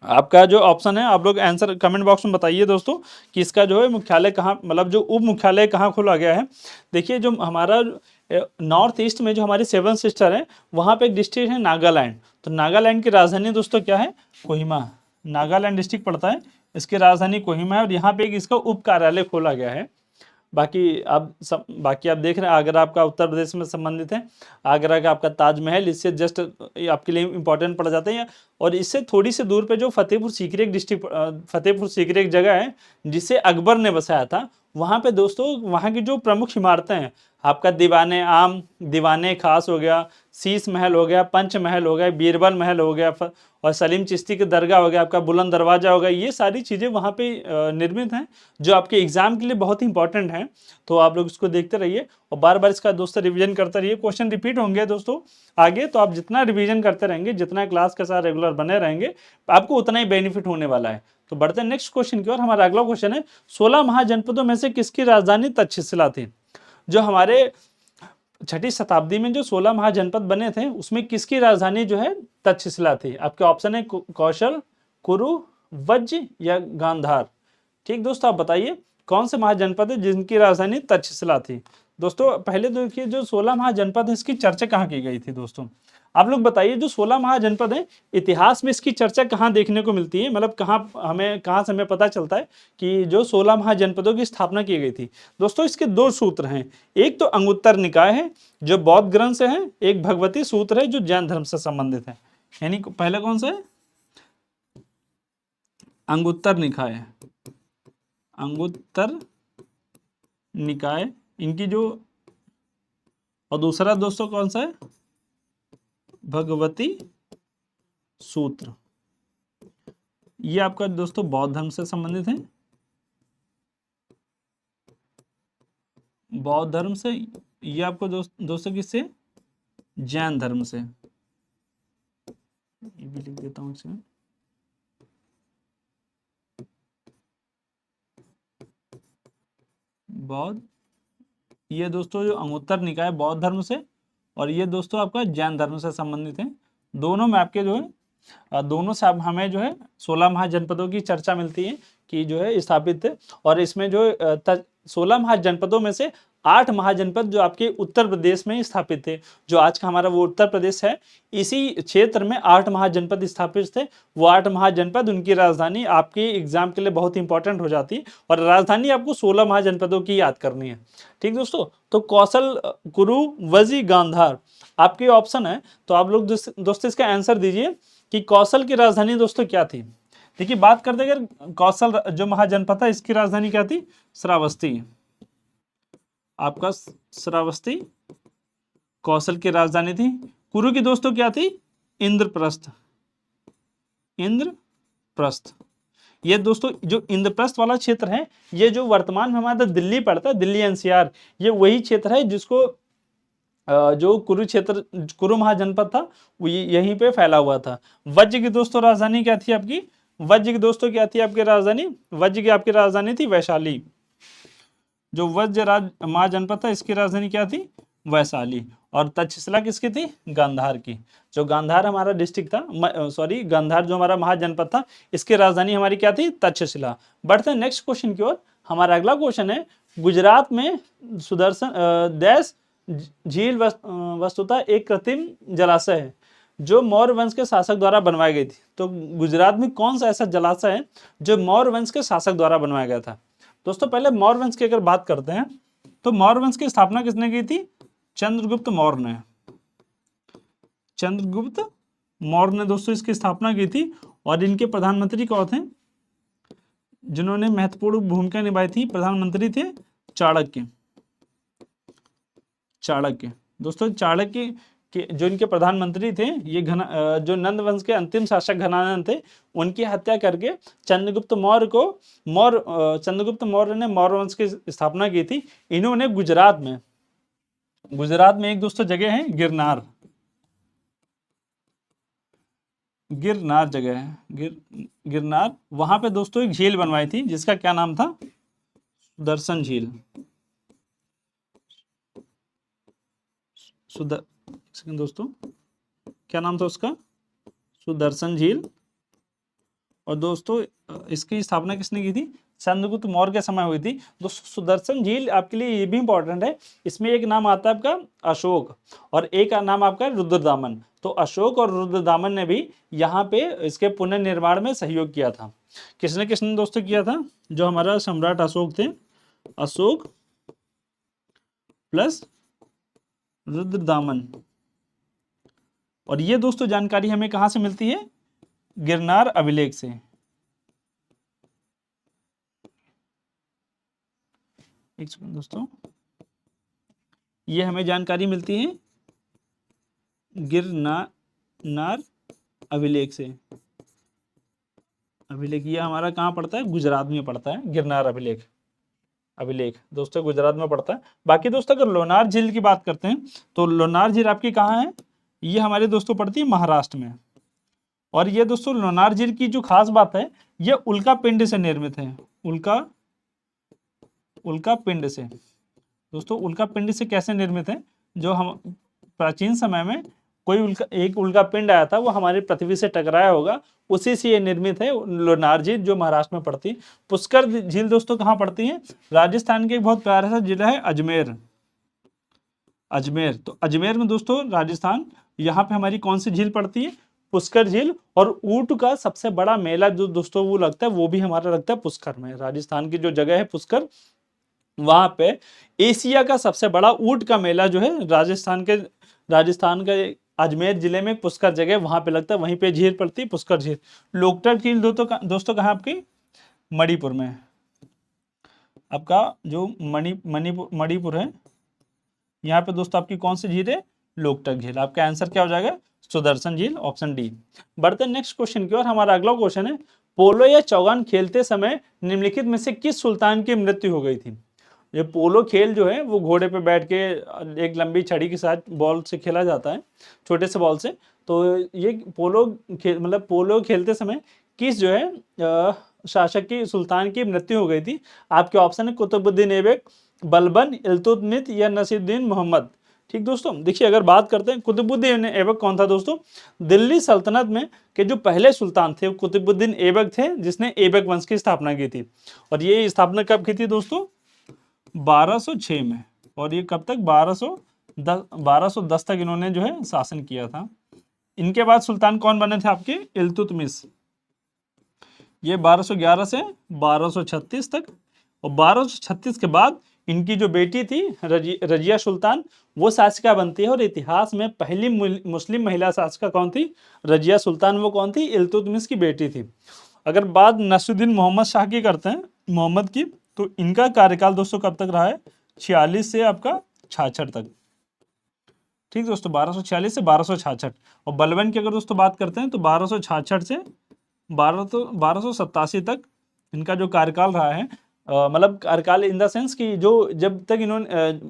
आपका जो ऑप्शन है आप लोग आंसर कमेंट बॉक्स में बताइए दोस्तों कि इसका जो है मुख्यालय कहाँ, मतलब जो उप मुख्यालय कहाँ खोला गया है। देखिए जो हमारा नॉर्थ ईस्ट में जो हमारी 7 सिस्टर है वहाँ पे एक डिस्ट्रिक्ट है नागालैंड। तो नागालैंड की राजधानी दोस्तों क्या है? कोहिमा। नागालैंड डिस्ट्रिक्ट पड़ता है, इसकी राजधानी कोहिमा है। और यहाँ पे एक इसका उप कार्यालय खोला गया है। बाकी आप देख रहे हैं आगरा आपका उत्तर प्रदेश में संबंधित है। आगरा का आपका ताजमहल इससे जस्ट आपके लिए इंपॉर्टेंट पड़ जाते हैं। और इससे थोड़ी सी दूर पे जो फतेहपुर सीकरी एक डिस्ट्रिक्ट, फतेहपुर सीकरी एक जगह है जिसे अकबर ने बसाया था। वहाँ पे दोस्तों वहाँ की जो प्रमुख इमारतें हैं, आपका दीवाने आम, दीवाने खास हो गया, शीश महल हो गया, पंच महल हो गया, बीरबल महल हो गया, और सलीम चिश्ती की दरगाह हो गया, आपका बुलंद दरवाजा हो गया, ये सारी चीज़ें वहाँ पे निर्मित हैं जो आपके एग्जाम के लिए बहुत ही इंपॉर्टेंट हैं। तो आप लोग इसको देखते रहिए और बार बार इसका दोस्तों रिवीजन करते रहिए। क्वेश्चन रिपीट होंगे दोस्तों आगे, तो आप जितना रिवीजन करते रहेंगे, जितना क्लास के साथ रेगुलर बने रहेंगे, आपको उतना ही बेनिफिट होने वाला है। तो बढ़ते हैं नेक्स्ट क्वेश्चन की ओर। हमारा अगला क्वेश्चन है, 16 महाजनपदों में से किसकी राजधानी तक्षशिला थी? जो हमारे 6ठी शताब्दी में जो 16 महाजनपद बने थे उसमें किसकी राजधानी जो है तक्षशिला थी? आपके ऑप्शन है कौशल, कुरु, वज्र या गांधार। ठीक दोस्तों, आप बताइए कौन से महाजनपद है जिनकी राजधानी तक्षशिला थी? दोस्तों पहले देखिए जो 16 महाजनपद है इसकी चर्चा कहाँ की गई थी दोस्तों? आप लोग बताइए जो 16 महाजनपद है इतिहास में इसकी चर्चा कहाँ देखने को मिलती है, मतलब कहाँ से हमें पता चलता है कि जो 16 महाजनपदों की स्थापना की गई थी? दोस्तों इसके 2 सूत्र हैं। एक तो अंगुत्तर निकाय है जो बौद्ध ग्रंथ से है, एक भगवती सूत्र है जो जैन धर्म से संबंधित है। यानी पहले कौन सा है? अंगुत्तर निकाय है, अंगुत्तर निकाय इनकी जो, और दूसरा दोस्तों कौन सा है? भगवती सूत्र। ये आपका दोस्तों बौद्ध धर्म से संबंधित है, बौद्ध धर्म से। ये आपको दोस्तों किससे? जैन धर्म से। ये भी लिख देता हूं इसमें। बौद्ध, ये दोस्तों जो अंगुत्तर निकाय बौद्ध धर्म से, और ये दोस्तों आपका जैन धर्म से संबंधित है। दोनों में आपके जो है दोनों से हमें जो है 16 महाजनपदों की चर्चा मिलती है कि जो है स्थापित है। और इसमें जो 16 महाजनपदों में से 8 महाजनपद जो आपके उत्तर प्रदेश में स्थापित थे, जो आज का हमारा वो उत्तर प्रदेश है, इसी क्षेत्र में 8 महाजनपद स्थापित थे। वो 8 महाजनपद, उनकी राजधानी आपके एग्जाम के लिए बहुत इंपॉर्टेंट हो जाती है, और राजधानी आपको 16 महाजनपदों की याद करनी है। ठीक दोस्तों, तो कौशल, कुरु, वजी, गांधार आपके ऑप्शन है। तो आप लोग दोस्तों इसका आंसर दीजिए कि कौशल की राजधानी दोस्तों क्या थी। देखिए बात करते हैं, अगर कौशल जो महाजनपद था इसकी राजधानी क्या थी, श्रावस्ती। आपका श्रावस्ती कौशल की राजधानी थी। कुरु की दोस्तों क्या थी, इंद्रप्रस्थ। इंद्रप्रस्थ, ये दोस्तों जो इंद्रप्रस्थ वाला क्षेत्र है, ये जो वर्तमान में हमारा दिल्ली पड़ता है, दिल्ली एनसीआर, ये वही क्षेत्र है जिसको जो कुरुक्षेत्र, कुरु महाजनपद था वो यहीं पे फैला हुआ था। वज्र की दोस्तों राजधानी क्या थी आपकी, वज्र की दोस्तों क्या थी आपकी राजधानी, वज्र की आपकी राजधानी थी वैशाली। जो वज्र महाजनपद था इसकी राजधानी क्या थी, वैशाली। और तक्षशिला किसकी थी, गांधार की। जो गांधार हमारा डिस्ट्रिक्ट था, सॉरी गांधार जो हमारा महाजनपद था, इसकी राजधानी हमारी क्या थी, तक्षशिला। बढ़ते हैं नेक्स्ट क्वेश्चन की ओर। हमारा अगला क्वेश्चन है, गुजरात में सुदर्शन देश झील वस्तुतः एक कृत्रिम जलाशय है जो मौर्य वंश के शासक द्वारा बनवाई गई थी। तो गुजरात में कौन सा ऐसा जलाशय है जो मौर्य वंश के शासक द्वारा बनवाया गया था। दोस्तों पहले मौर्य वंश की अगर बात करते हैं, तो मौर्य वंश की स्थापना किसने की थी, चंद्रगुप्त मौर्य ने। चंद्रगुप्त मौर्य ने दोस्तों इसकी स्थापना की थी। और इनके प्रधानमंत्री कौन थे, जिन्होंने महत्वपूर्ण भूमिका निभाई थी, प्रधानमंत्री थे चाणक्य। चाणक्य दोस्तों, चाणक्य के जो इनके प्रधानमंत्री थे, ये जो नंद वंश के अंतिम शासक घनानंद थे, उनकी हत्या करके चंद्रगुप्त मौर्य ने मौर्य वंश की स्थापना की थी। इन्होंने गुजरात में एक दोस्तों जगह है गिरनार, गिरनार जगह है, गिरनार, वहां पे दोस्तों एक झील बनवाई थी जिसका क्या नाम था, सुदर्शन झील। दोस्तों क्या नाम था उसका, सुदर्शन झील। और दोस्तों इसकी स्थापना किसने की थी, चंद्रगुप्त मौर्य के समय हुई थी। दोस्तों सुदर्शन झील आपके लिए ये भी इंपॉर्टेंट है, इसमें एक नाम आता है आपका अशोक और एक नाम आपका रुद्रदामन। तो अशोक और रुद्रदामन ने भी यहाँ पे इसके पुनर्निर्माण में सहयोग किया था। किसने किसने दोस्तों किया था, जो हमारा सम्राट अशोक थे, अशोक प्लस रुद्रदामन। और ये दोस्तों जानकारी हमें कहां से मिलती है, गिरनार अभिलेख से। एक सेकंड दोस्तों, ये हमें जानकारी मिलती है गिरनार अभिलेख से। अभिलेख ये हमारा कहाँ पड़ता है, गुजरात में पड़ता है, गिरनार अभिलेख दोस्तों गुजरात में पड़ता है। बाकी दोस्तों अगर लोनार झील की बात करते हैं, तो लोनार झील आपकी कहाँ है, ये हमारे दोस्तों पड़ती है महाराष्ट्र में। और ये दोस्तों लोनार झील की जो खास बात है, ये उल्का पिंड से निर्मित है। उल्का पिंड से दोस्तों, उल्का पिंड से कैसे निर्मित है, जो हम प्राचीन समय में कोई एक उल्का पिंड आया था, वो हमारी पृथ्वी से टकराया होगा, उसी से ये निर्मित है लोनार झील, जो महाराष्ट्र में पड़ती है। पुष्कर झील दोस्तों कहाँ पड़ती है, राजस्थान के एक बहुत प्यारा सा जिला है अजमेर। तो अजमेर में दोस्तों राजस्थान, यहाँ पे हमारी कौन सी झील पड़ती है, पुष्कर झील। और ऊंट का सबसे बड़ा मेला जो दोस्तों वो लगता है, वो भी हमारा लगता है पुष्कर में। राजस्थान की जो जगह है पुष्कर, वहां पे एशिया का सबसे बड़ा ऊंट का मेला जो है राजस्थान के अजमेर जिले में पुष्कर जगह, वहां पे लगता है, वहीं पे झील पड़ती है पुष्कर झील। लोकटक झील दोस्तों कहाँ आपकी, मणिपुर में। आपका जो मणिपुर है, यहाँ पे दोस्तों आपकी कौन सी झील है, लोकटक झील। आपका आंसर क्या हो जाएगा, सुदर्शन झील, ऑप्शन डी। बढ़ते हैं नेक्स्ट क्वेश्चन की ओर। हमारा अगला क्वेश्चन है, पोलो या चौगान खेलते समय निम्नलिखित में से किस सुल्तान की मृत्यु हो गई थी। ये पोलो खेल जो है वो घोड़े पे बैठ के एक लंबी छड़ी के साथ बॉल से खेला जाता है, छोटे से बॉल से। तो ये पोलो खेलते समय किस जो है शासक की, सुल्तान की मृत्यु हो गई थी। आपके ऑप्शन है कुतुबुद्दीन ऐबक, बलबन, इल्तुतमिश या नसीरुद्दीन मोहम्मद। ठीक दोस्तों, देखिए अगर बात करते हैं कुतुबुद्दीन ऐबक कौन था दोस्तों, दिल्ली सल्तनत में के जो पहले सुल्तान थे कुतुबुद्दीन ऐबक थे, जिसने ऐबक वंश की स्थापना की थी। और ये स्थापना कब की थी दोस्तों, 1206 में। और ये कब तक 1210 तक इन्होंने जो है शासन किया था। इनके बाद सुल्तान कौन बने थे आपके? इल्तुतमिश। ये 1211 से 1236 तक। और 1236 के बाद इनकी जो बेटी थी रजिया सुल्तान, वो शासिका बनती है। और इतिहास में पहली मुस्लिम महिला शासिका कौन थी? रजिया सुल्तान। वो कौन थी? इल्तुतमिश की बेटी थी। अगर बात नसरुद्दीन मोहम्मद शाह की करते हैं, मोहम्मद की, तो इनका कार्यकाल दोस्तों कब तक रहा है? 46 से आपका 66 तक। ठीक दोस्तों, 1246 से 1266। और बलबन की अगर दोस्तों बात करते हैं तो 1266 से 1287 तक इनका जो कार्यकाल रहा है, मतलब कार्यकाल इन द सेंस कि जो जब तक इन्होंने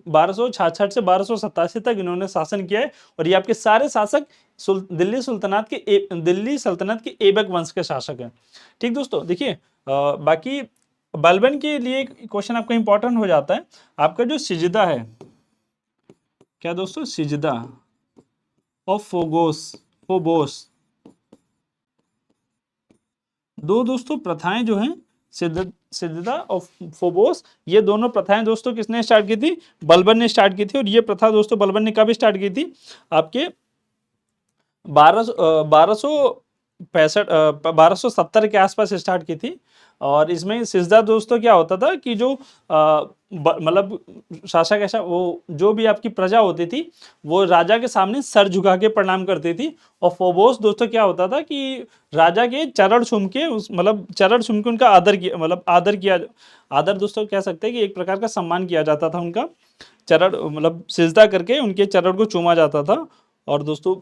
1266 से 1287 तक इन्होंने शासन किया है। और ये आपके सारे शासक दिल्ली सल्तनत के ऐबक वंश के शासक हैं। ठीक दोस्तों, देखिए बाकी बलबन के लिए क्वेश्चन आपका इंपॉर्टेंट हो जाता है। आपका जो सिजदा है, क्या दोस्तों? सिजदा और फोबोस, दो दोस्तों प्रथाएं जो हैं, सिजदा और फोबोस, ये दोनों प्रथाएं दोस्तों किसने स्टार्ट की थी? बलबन ने स्टार्ट की थी। और ये प्रथा दोस्तों बलबन ने कब स्टार्ट की थी? आपके 1270 के आसपास स्टार्ट की थी। और इसमें सिजदा दोस्तों क्या होता था कि जो मतलब शासक ऐसा, वो जो भी आपकी प्रजा होती थी वो राजा के सामने सर झुका के प्रणाम करती थी। और फोबोस दोस्तों क्या होता था कि राजा के चरण छूम के चरण छूम के उनका आदर किया। आदर दोस्तों कह सकते हैं कि एक प्रकार का सम्मान किया जाता था उनका। चरण सिजदा करके उनके चरण को चूमा जाता था। और दोस्तों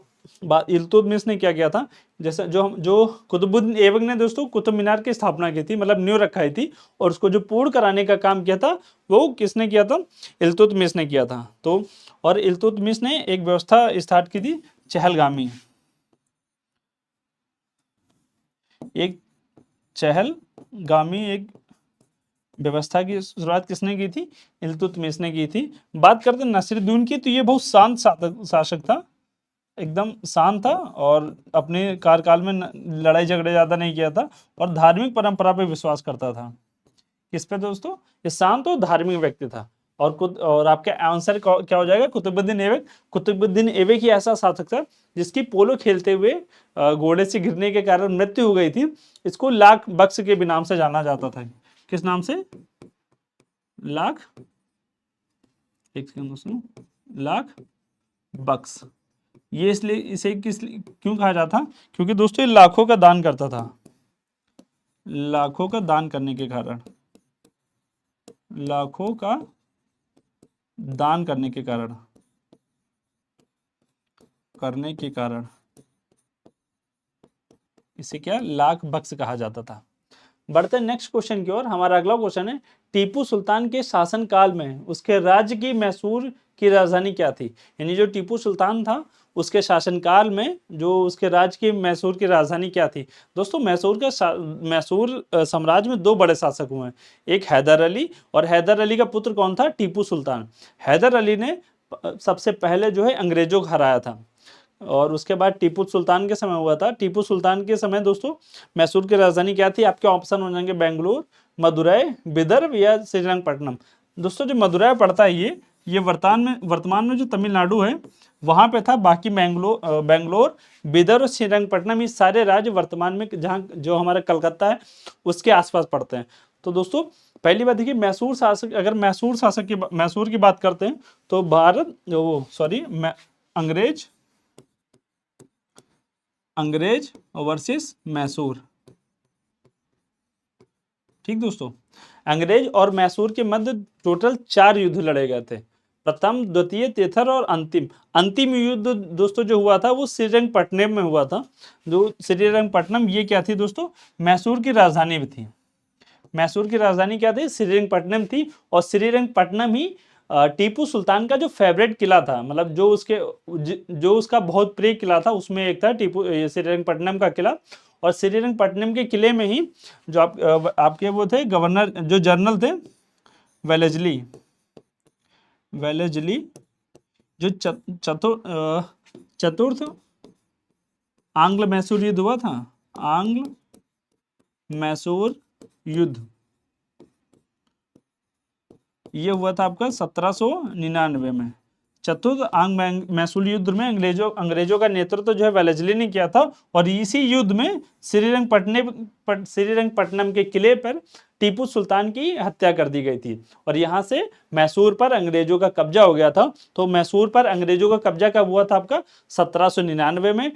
इल्तुतमिश ने क्या किया था? जैसे जो कुतुबुद्दीन ऐबक ने दोस्तों कुतुब मीनार की स्थापना की थी, मतलब नींव रखाई थी, और उसको जो पूर्ण कराने का काम किया था वो किसने किया था? इल्तुतमिश ने किया था। तो और इल्तुतमिश ने एक व्यवस्था स्टार्ट की थी, चहलगामी। एक चहलगामी एक व्यवस्था की शुरुआत किसने की थी? इल्तुतमिश ने की थी। बात करते हैं नसीरुद्दीन की, तो ये बहुत शांत शासक था, एकदम शांत था। और अपने कार्यकाल में लड़ाई झगड़े ज्यादा नहीं किया था। और धार्मिक परंपरा पे विश्वास करता था। किस पे दोस्तों? ये शांत और धार्मिक व्यक्ति था। और आपका आंसर क्या हो जाएगा? कुतुबुद्दीन ऐबक। कुतुबुद्दीन ऐबक ही ऐसा शासक था जिसकी पोलो खेलते हुए घोड़े से गिरने के कारण मृत्यु हो गई थी। इसको लाख बख्श के भी नाम से जाना जाता था। किस नाम से? लाख, एक सेकंड दोस्तों, लाख बख्श। ये इसलिए इसे क्यों कहा जाता? क्योंकि दोस्तों ये लाखों का दान करता था। लाखों का दान करने के कारण, लाखों का दान करने के कारण इसे क्या लाख बख्श कहा जाता था। बढ़ते हैं नेक्स्ट क्वेश्चन की ओर। हमारा अगला क्वेश्चन है, टीपू सुल्तान के शासन काल में उसके राज्य की मैसूर की राजधानी क्या थी? यानी जो टीपू सुल्तान था उसके शासनकाल में जो उसके राज्य की मैसूर की राजधानी क्या थी? दोस्तों मैसूर साम्राज्य में दो बड़े शासक हुए हैं, एक हैदर अली, और हैदर अली का पुत्र कौन था? टीपू सुल्तान। हैदर अली ने सबसे पहले जो है अंग्रेजों को हराया था। और उसके बाद टीपू सुल्तान के समय हुआ था। टीपू सुल्तान के समय दोस्तों मैसूर की राजधानी क्या थी? आपके ऑप्शन हो जाएंगे बेंगलुरु, मदुरई, विदर्भ या श्रीरंगपट्टनम। दोस्तों जो मदुरई पड़ता है ये वर्तमान में जो तमिलनाडु है वहां पे था। बाकी बेंगलोर, विदर्भ और श्रीरंगपट्टनम, ये सारे राज्य वर्तमान में जहाँ जो हमारा कलकत्ता है उसके आसपास पड़ते हैं। तो दोस्तों पहली बात देखिए, मैसूर की बात करते हैं तो अंग्रेज वर्सेस मैसूर। ठीक दोस्तों, अंग्रेज और मैसूर के मध्य टोटल 4 युद्ध लड़े गए थे। प्रथम, द्वितीय, तीसरा और अंतिम युद्ध दोस्तों जो हुआ था वो श्रीरंगपट्टनम में हुआ था। जो श्रीरंगपट्टनम ये क्या थी दोस्तों? मैसूर की राजधानी भी थी। मैसूर की राजधानी क्या थी? श्रीरंगपट्टनम थी। और श्रीरंगपट्टनम ही टीपू सुल्तान का जो फेवरेट किला था, मतलब जो उसका बहुत प्रिय किला था उसमें एक था श्रीरंगपट्टनम का किला। और श्रीरंगपट्टनम के किले में ही जो आपके वो थे गवर्नर, जो जनरल थे वेलेजली, जो चतुर्थ आंग्ल मैसूर युद्ध हुआ था। आंग्ल मैसूर युद्ध ये हुआ था आपका 1799 में। चतुर्थ आंग मैसूर युद्ध में अंग्रेजों का नेतृत्व जो है वेलेस्ली ने किया था, और इसी युद्ध में श्रीरंगपट्टनम के किले पर टीपू सुल्तान की हत्या कर दी गई थी, और यहाँ से मैसूर पर अंग्रेजों का कब्जा हो गया था। तो मैसूर पर अंग्रेजों का कब्जा कब हुआ था आपका? 1799 में।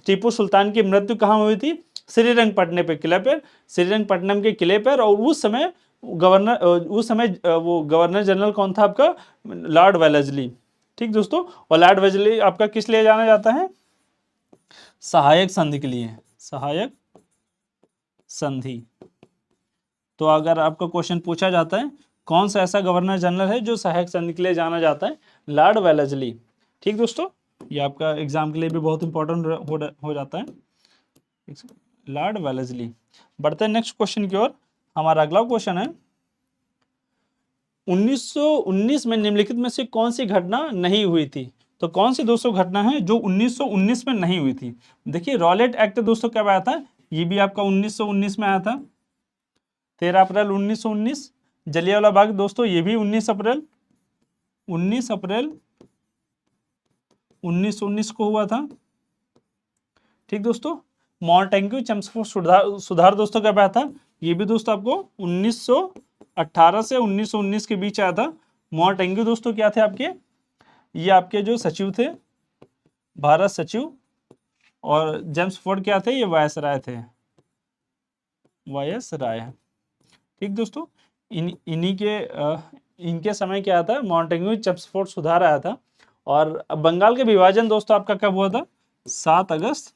टीपू सुल्तान की मृत्यु कहाँ हुई थी? श्रीरंगपट्टनम के किले पर, और उस समय वो गवर्नर जनरल कौन था आपका? Lord Wellesley. ठीक दोस्तों, और लॉर्ड वेलेस्ली आपका किस लिए जाना जाता है? सहायक संधि के लिए, सहायक संधि। तो अगर आपका क्वेश्चन पूछा जाता है कौन सा ऐसा गवर्नर जनरल है जो सहायक संधि के लिए जाना जाता है? Lord Wellesley. ठीक दोस्तों, ये आपका एग्जाम के लिए भी बहुत इंपॉर्टेंट हो जाता है, लॉर्ड वेलेस्ली। बढ़ते हैं नेक्स्ट क्वेश्चन की ओर। हमारा अगला क्वेश्चन है 1919 में निम्नलिखित में से कौन सी घटना नहीं हुई थी? तो कौन सी दोस्तों घटना है जो 1919 में नहीं हुई थी? देखिए, रॉलेट एक्ट दोस्तों कब आया था? ये भी आपका 1919 में आया था, 13 अप्रैल 1919। जलियांवाला बाग दोस्तों, ये भी 19 अप्रैल 1919 को हुआ था। ठीक दोस्तों, मॉन्टेग्यू चेम्सफोर्ड सुधार दोस्तों कब आया था? ये भी दोस्तों आपको 1918 से 1919 के बीच आया था। मॉन्टेग्यू दोस्तों क्या थे आपके? ये आपके जो सचिव थे, भारत सचिव, और जेम्स फोर्ड क्या थे? ये वायसराय थे, वायसराय। ठीक दोस्तों, इनके समय क्या था? मॉन्टेग्यू चेम्सफोर्ड सुधार आया था। और बंगाल के विभाजन दोस्तों आपका कब हुआ था? 7 अगस्त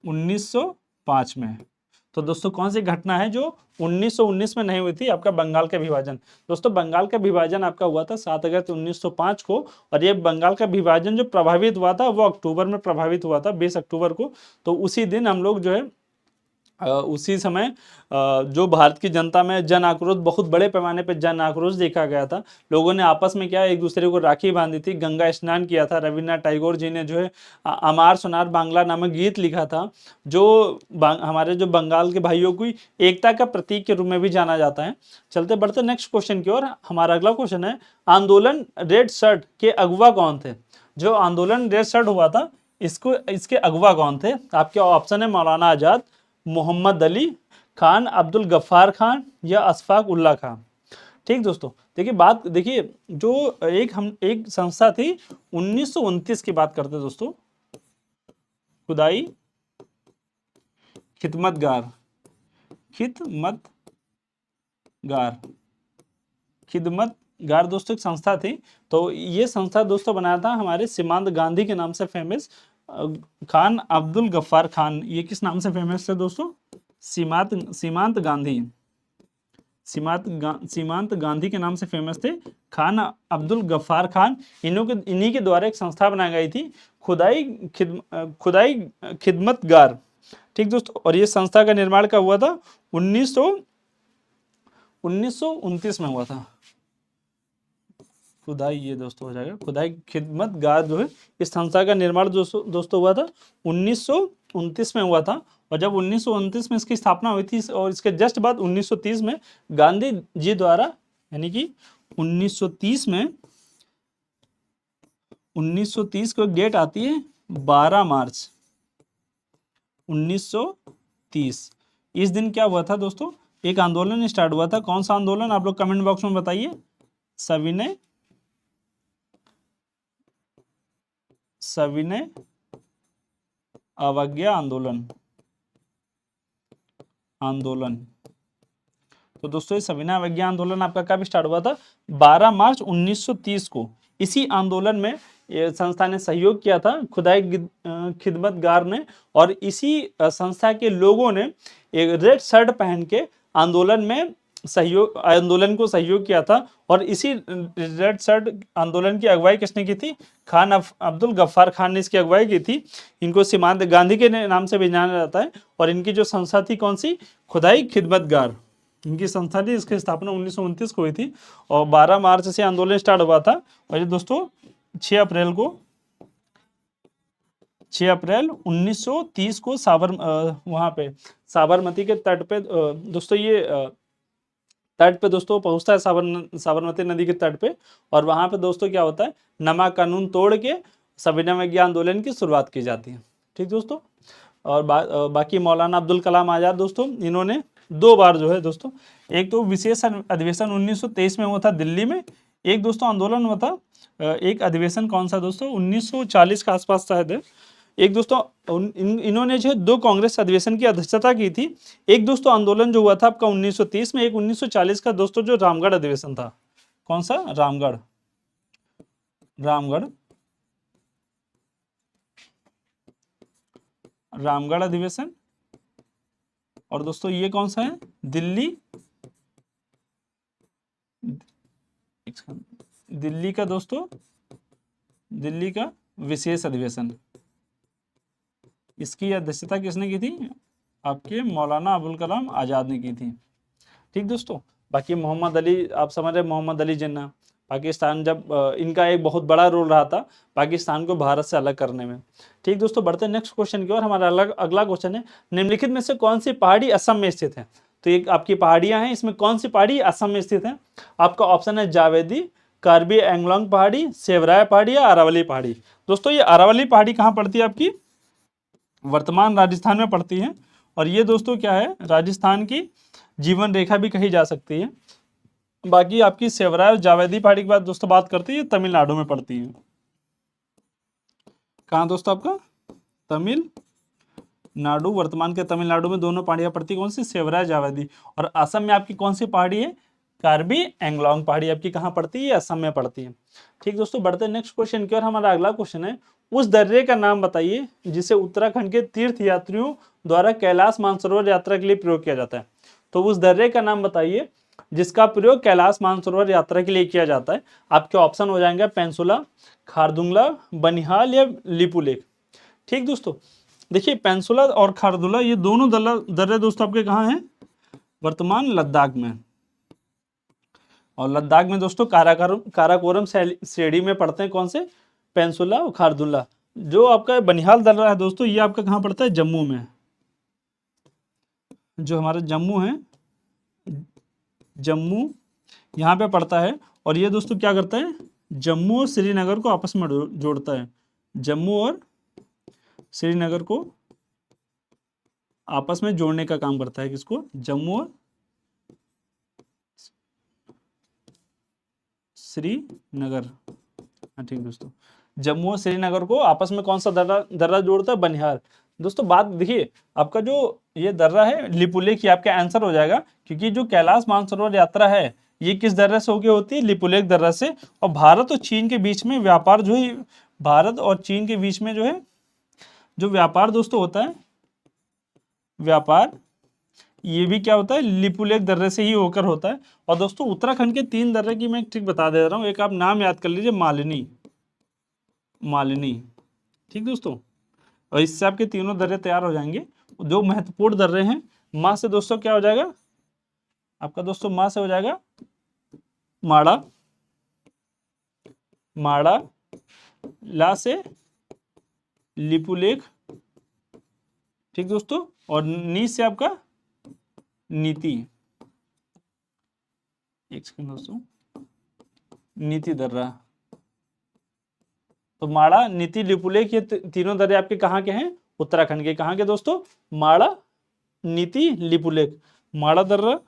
1905 में। तो दोस्तों कौन सी घटना है जो 1919 में नहीं हुई थी? आपका बंगाल का विभाजन। दोस्तों बंगाल का विभाजन आपका हुआ था 7 अगस्त 1905 को, और ये बंगाल का विभाजन जो प्रभावित हुआ था वो अक्टूबर में प्रभावित हुआ था, 20 अक्टूबर को। तो उसी दिन हम लोग जो है उसी समय जो भारत की जनता में जन आक्रोश, बहुत बड़े पैमाने पर जन आक्रोश देखा गया था। लोगों ने आपस में क्या, एक दूसरे को राखी बांधी थी, गंगा स्नान किया था। रविन्द्रनाथ टैगोर जी ने जो है अमार सोनार बांग्ला नामक गीत लिखा था, जो हमारे जो बंगाल के भाइयों की एकता का प्रतीक के रूप में भी जाना जाता है। चलते बढ़ते नेक्स्ट क्वेश्चन की ओर। हमारा अगला क्वेश्चन है, आंदोलन रेड शर्ट के अगवा कौन थे? जो आंदोलन रेड शर्ट हुआ था, इसके अगवा कौन थे? आपके ऑप्शन है मौलाना आजाद, मोहम्मद अली खान, अब्दुल गफ्फार खान, या अशफाक उल्लाह खान। ठीक दोस्तों, देखिए जो एक संस्था थी 1929 की बात करते हैं दोस्तों, खुदाई खिदमतगार दोस्तों एक संस्था थी। तो ये संस्था दोस्तों बनाया था हमारे सीमांत गांधी के नाम से फेमस खान अब्दुल गफ्फार खान। ये किस नाम से फेमस थे दोस्तों? सीमांत गांधी के नाम से फेमस थे, खान अब्दुल गफ्फार खान। इन्हीं के द्वारा एक संस्था बनाई गई थी, खुदाई खिदमतगार। ठीक दोस्तों, और ये संस्था का निर्माण कब हुआ था? 1929 में हुआ था। खुदाई, ये दोस्तों हो जाएगा, खुदाई खिदमतगार जो है, इस संस्था का निर्माण दोस्तों हुआ था 1929 में हुआ था। और जब 1929 में इसकी स्थापना हुई थी, और इसके जस्ट बाद 1930 में गांधी जी द्वारा, यानी कि 1930 को डेट आती है 12 मार्च 1930। इस दिन क्या हुआ था दोस्तों? एक आंदोलन स्टार्ट हुआ था। कौन सा आंदोलन? आप लोग कमेंट बॉक्स में बताइए। सविनय अवज्ञा आंदोलन। तो दोस्तों ये सविनय अवज्ञा आंदोलन आपका कब स्टार्ट हुआ था? 12 मार्च 1930 को। इसी आंदोलन में संस्था ने सहयोग किया था, खुदाई खिदमतगार ने, और इसी संस्था के लोगों ने एक रेड शर्ट पहन के आंदोलन को सहयोग किया था। और इसी रेड शर्ट आंदोलन की अगुवाई किसने की थी? खान अब्दुल गफ्फार खान ने इसकी अगुवाई की थी। इनको सीमांत गांधी के नाम से भी जाना जाता है। और इनकी जो संस्था थी कौन सी? खुदाई खिदमतगार, इनकी संस्था थी। इसकी स्थापना 1929 को हुई थी, और 12 मार्च से आंदोलन स्टार्ट हुआ था। और ये दोस्तों 6 अप्रैल 1930 को वहाँ पे साबरमती के तट पे दोस्तों ये तट पे दोस्तों पहुंचता है साबरमती नदी के तट पे, और वहां पे दोस्तों क्या होता है, नमक कानून तोड़ के सविनय अवज्ञा आंदोलन की शुरुआत की जाती है। ठीक दोस्तों। और बाकी मौलाना अब्दुल कलाम आज़ाद दोस्तों, इन्होंने 2 बार जो है दोस्तों, एक तो विशेष अधिवेशन 1923 में हुआ था दिल्ली में, एक दोस्तों आंदोलन हुआ था, एक अधिवेशन कौन सा दोस्तों 1940 के आसपास शायद है। एक दोस्तों इन्होंने जो है 2 कांग्रेस अधिवेशन की अध्यक्षता की थी। एक दोस्तों आंदोलन जो हुआ था आपका 1930 में, एक 1940 का दोस्तों जो रामगढ़ अधिवेशन था। कौन सा? रामगढ़ अधिवेशन। और दोस्तों ये कौन सा है? दिल्ली का दोस्तों, दिल्ली का विशेष अधिवेशन। इसकी अध्यक्षता किसने की थी? आपके मौलाना अबुल कलाम आज़ाद ने की थी। ठीक दोस्तों। बाकी मोहम्मद अली, आप समझ रहे मोहम्मद अली जिन्ना, पाकिस्तान जब इनका एक बहुत बड़ा रोल रहा था पाकिस्तान को भारत से अलग करने में। ठीक दोस्तों, बढ़ते हैं नेक्स्ट क्वेश्चन की ओर। हमारा अगला क्वेश्चन है, निम्नलिखित में से कौन सी पहाड़ी असम में स्थित है? तो एक आपकी पहाड़ियां हैं, इसमें कौन सी पहाड़ी असम में स्थित है? आपका ऑप्शन है जावेदी, कार्बी एंगलोंग पहाड़ी, सेवराय पहाड़ी या अरावली पहाड़ी। दोस्तों ये अरावली पहाड़ी कहाँ पड़ती है? आपकी वर्तमान राजस्थान में पड़ती है। और ये दोस्तों क्या है, राजस्थान की जीवन रेखा भी कही जा सकती है। बाकी आपकी सेवराय और जावेदी पहाड़ी की बात दोस्तों बात करते हैं, तमिलनाडु में पड़ती है। कहाँ दोस्तों? आपका तमिलनाडु, वर्तमान के तमिलनाडु में दोनों पहाड़ियां पड़ती है। कौन सी? सेवराय जावेदी। और असम में आपकी कौन सी पहाड़ी है? कार्बी एंगलोंग पहाड़ी आपकी कहाँ पड़ती है? असम में पड़ती है। ठीक दोस्तों, बढ़ते हैं नेक्स्ट क्वेश्चन की और। हमारा अगला क्वेश्चन है, उस दर्रे का नाम बताइए जिसे उत्तराखंड के तीर्थ यात्रियों द्वारा कैलाश मानसरोवर यात्रा के लिए प्रयोग किया जाता है। तो उस दर्रे का नाम बताइए जिसका प्रयोग कैलाश मानसरोवर यात्रा के लिए किया जाता है। आपके ऑप्शन हो जाएंगे पेंसुला, खारदुंगला, बनिहाल या लिपुलेख। ठीक दोस्तों, देखिए पेंसुला और खारदुंगला ये दोनों दर्रे दोस्तों आपके कहाँ हैं? वर्तमान लद्दाख में। और लद्दाख में दोस्तों काराकोरम श्रेणी में पड़ते हैं। कौन से? पेंसुला और खारदुंगला। जो आपका बनिहाल दर्रा है दोस्तों, ये आपका कहाँ पड़ता है? जम्मू में। जो हमारा जम्मू है, जम्मू यहाँ पे पड़ता है। और ये दोस्तों क्या करता है? जम्मू और श्रीनगर को आपस में जोड़ता है। जम्मू और श्रीनगर को आपस में जोड़ने का काम करता है। किसको? जम्मू और श्रीनगर। हाँ ठीक दोस्तों, जम्मू और श्रीनगर को आपस में कौन सा दर्रा जोड़ता है? बनिहाल। दोस्तों बात देखिए, आपका जो ये दर्रा है लिपुलेख, ये आपका आंसर हो जाएगा, क्योंकि जो कैलाश मानसरोवर यात्रा है ये किस दर्रे से होके होती है? लिपुलेख दर्रा से। और भारत और चीन के बीच में व्यापार जो है, भारत और चीन के बीच में जो है जो व्यापार दोस्तों होता है, व्यापार ये भी क्या होता है? लिपुलेख दर्रे से ही होकर होता है। और दोस्तों उत्तराखंड के 3 दर्रे की मैं ठीक बता दे रहा हूँ। एक आप नाम याद कर लीजिए, मालिनी। ठीक दोस्तों, और इससे आपके तीनों दर्रे तैयार हो जाएंगे। जो महत्वपूर्ण दर्रे हैं, माँ से दोस्तों क्या हो जाएगा आपका? दोस्तों माँ से हो जाएगा माड़ा, ला से लिपुलेख। ठीक दोस्तों, और नी से आपका नीति। एक सेकंड दोस्तों, नीति दर्रा। तो माड़ा, नीति, लिपुलेख ये तीनों दर्रे आपके कहाँ के हैं? उत्तराखंड के। कहाँ के दोस्तों? माड़ा, नीति, लिपुलेख। माड़ा दर्रा,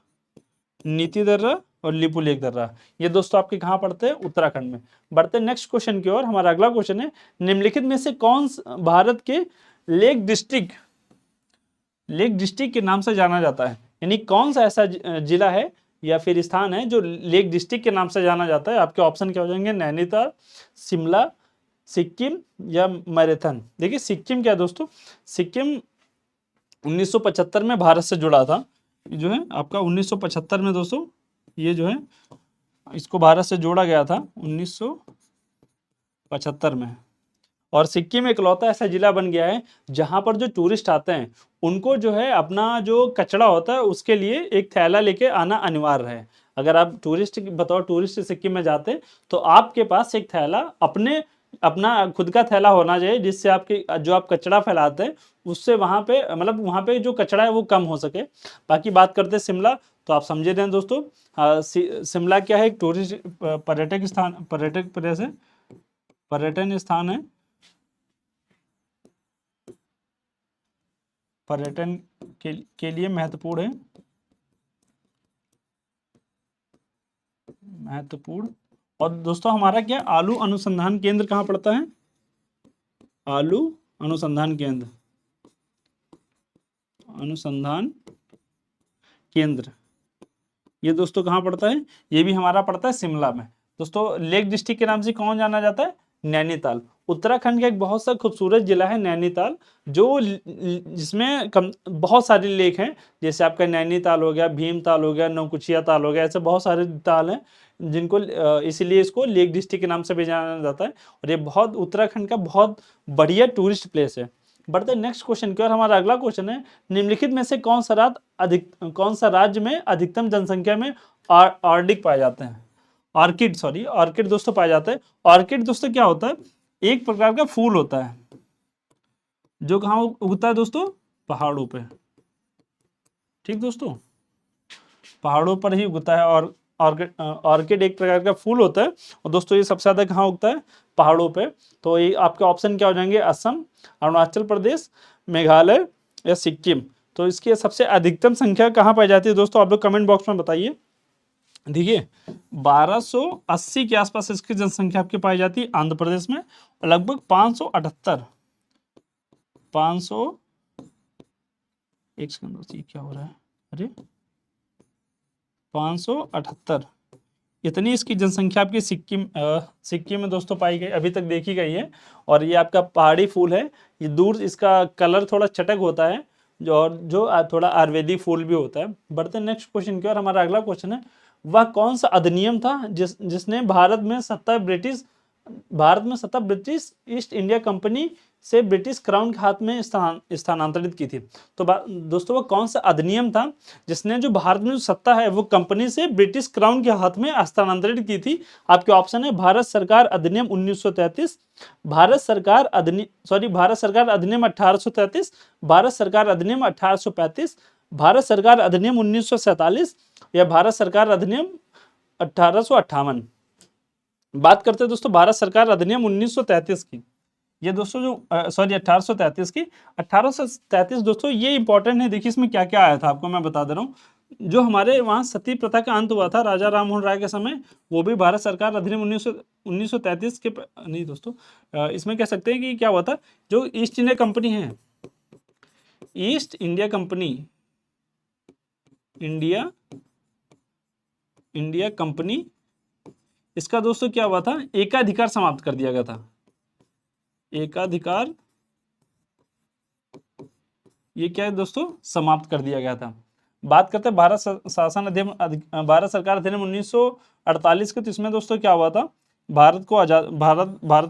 नीति दर्रा और लिपुलेख दर्रा, ये दोस्तों आपके कहाँ पड़ते हैं? उत्तराखंड में। बढ़ते नेक्स्ट क्वेश्चन की ओर। हमारा अगला क्वेश्चन है, निम्नलिखित में से कौन भारत के लेक डिस्ट्रिक्ट के नाम से जाना जाता है? यानी कौन सा ऐसा जिला है या फिर स्थान है जो लेक डिस्ट्रिक्ट के नाम से जाना जाता है? आपके ऑप्शन क्या हो जाएंगे? नैनीताल, शिमला, सिक्किम या मैराथन। देखिए सिक्किम क्या है दोस्तों, सिक्किम 1975 में भारत से जुड़ा था। जो है आपका 1975 में दोस्तों ये जो है इसको भारत से जोड़ा गया था 1975 में। और सिक्किम इकलौता ऐसा जिला बन गया है जहां पर जो टूरिस्ट आते हैं उनको जो है अपना जो कचरा होता है उसके लिए एक थैला लेके आना अनिवार्य है। अगर आप बतौर टूरिस्ट सिक्किम में जाते तो आपके पास एक थैला अपने अपना खुद का थैला होना चाहिए, जिससे आपके जो आप कचरा फैलाते हैं उससे वहाँ पे मतलब वहाँ पे जो कचरा है वो कम हो सके। बाकी बात करते हैं शिमला, तो आप समझे रहे हैं दोस्तों, शिमला क्या है, एक टूरिस्ट पर्यटक स्थान, पर्यटक प्लेस है, पर्यटन स्थान है, पर्यटन के लिए महत्वपूर्ण है, महत्वपूर्ण। और दोस्तों हमारा क्या आलू अनुसंधान केंद्र कहाँ पड़ता है, आलू अनुसंधान केंद्र, अनुसंधान केंद्र, ये दोस्तों कहाँ पड़ता है, ये भी हमारा पड़ता है शिमला में। दोस्तों लेक डिस्ट्रिक्ट के नाम से कौन जाना जाता है, नैनीताल। उत्तराखंड का एक बहुत सा खूबसूरत जिला है नैनीताल, जो जिसमें बहुत सारे लेक हैं, जैसे आपका नैनीताल हो गया, भीमताल हो गया, नौकुचिया ताल हो गया, ऐसे बहुत सारे ताल हैं जिनको इसीलिए इसको लेक डिस्ट्रिक्ट के नाम से भी जाना जाता है। और ये बहुत उत्तराखंड का बहुत बढ़िया टूरिस्ट प्लेस है। बढ़ते नेक्स्ट क्वेश्चन की और, हमारा अगला क्वेश्चन है, निम्नलिखित में से कौन सा राज्य में अधिकतम जनसंख्या में ऑर्किड पाए जाते हैं, ऑर्किड, सॉरी ऑर्किड दोस्तों पाए जाते हैं। ऑर्किड दोस्तों क्या होता है, एक प्रकार का फूल होता है जो कहाँ उगता है दोस्तों, पहाड़ों पे। ठीक दोस्तों, पहाड़ों पर ही उगता है, और ऑर्किड एक प्रकार का फूल होता है। और दोस्तों ये सबसे ज्यादा कहाँ उगता है, पहाड़ों पे। तो ये आपके ऑप्शन क्या हो जाएंगे, असम, अरुणाचल प्रदेश, मेघालय या सिक्किम। तो इसकी सबसे अधिकतम संख्या कहाँ पाई जाती है दोस्तों, आप लोग कमेंट बॉक्स में बताइए। देखिए 1280 के आसपास इसकी जनसंख्या आपकी पाई जाती है आंध्र प्रदेश में, और लगभग 578, 500, एक सेकंड क्या हो रहा है, अरे 578, इतनी इसकी जनसंख्या आपकी सिक्किम में दोस्तों पाई गई, अभी तक देखी गई है। और ये आपका पहाड़ी फूल है, ये दूर इसका कलर थोड़ा चटक होता है, जो थोड़ा आयुर्वेदिक फूल भी होता है। बढ़ते नेक्स्ट क्वेश्चन की और, हमारा अगला क्वेश्चन है, वह कौन सा अधिनियम था जिसने भारत में सत्ता ब्रिटिश ईस्ट इंडिया कंपनी से ब्रिटिश क्राउन के हाथ में स्थानांतरित की थी। तो दोस्तों वो कौन सा अधिनियम था जिसने जो भारत में जो सत्ता है वो कंपनी से ब्रिटिश क्राउन के हाथ में हस्तांतरित की थी। आपके ऑप्शन है भारत सरकार अधिनियम 1933, भारत सरकार अधिनियम 1833, भारत सरकार अधिनियम 1835, भारत सरकार अधिनियम 1947 या भारत सरकार अधिनियम 1858। बात करते हैं दोस्तों भारत सरकार अधिनियम 1933 की। ये दोस्तों जो सॉरी 1833 की, 1833 दोस्तों ये इंपॉर्टेंट है। देखिए इसमें क्या क्या आया था, आपको मैं बता दे रहा हूँ। जो हमारे वहाँ सती प्रथा का अंत हुआ था राजा राम मोहन राय के समय, वो भी भारत सरकार अधिनियम 1933 के नहीं दोस्तों, इसमें कह सकते हैं कि क्या हुआ था, जो ईस्ट इंडिया कंपनी है, east India company, India company, इसका दोस्तों क्या हुआ था, एकाधिकार समाप्त कर दिया गया था, एकाधिकार, ये क्या है दोस्तों, समाप्त कर दिया गया था। बात करते हैं भारत शासन अधिनियम, भारत सरकार अधिनियम 1948 के, तो इसमें दोस्तों क्या हुआ था, भारत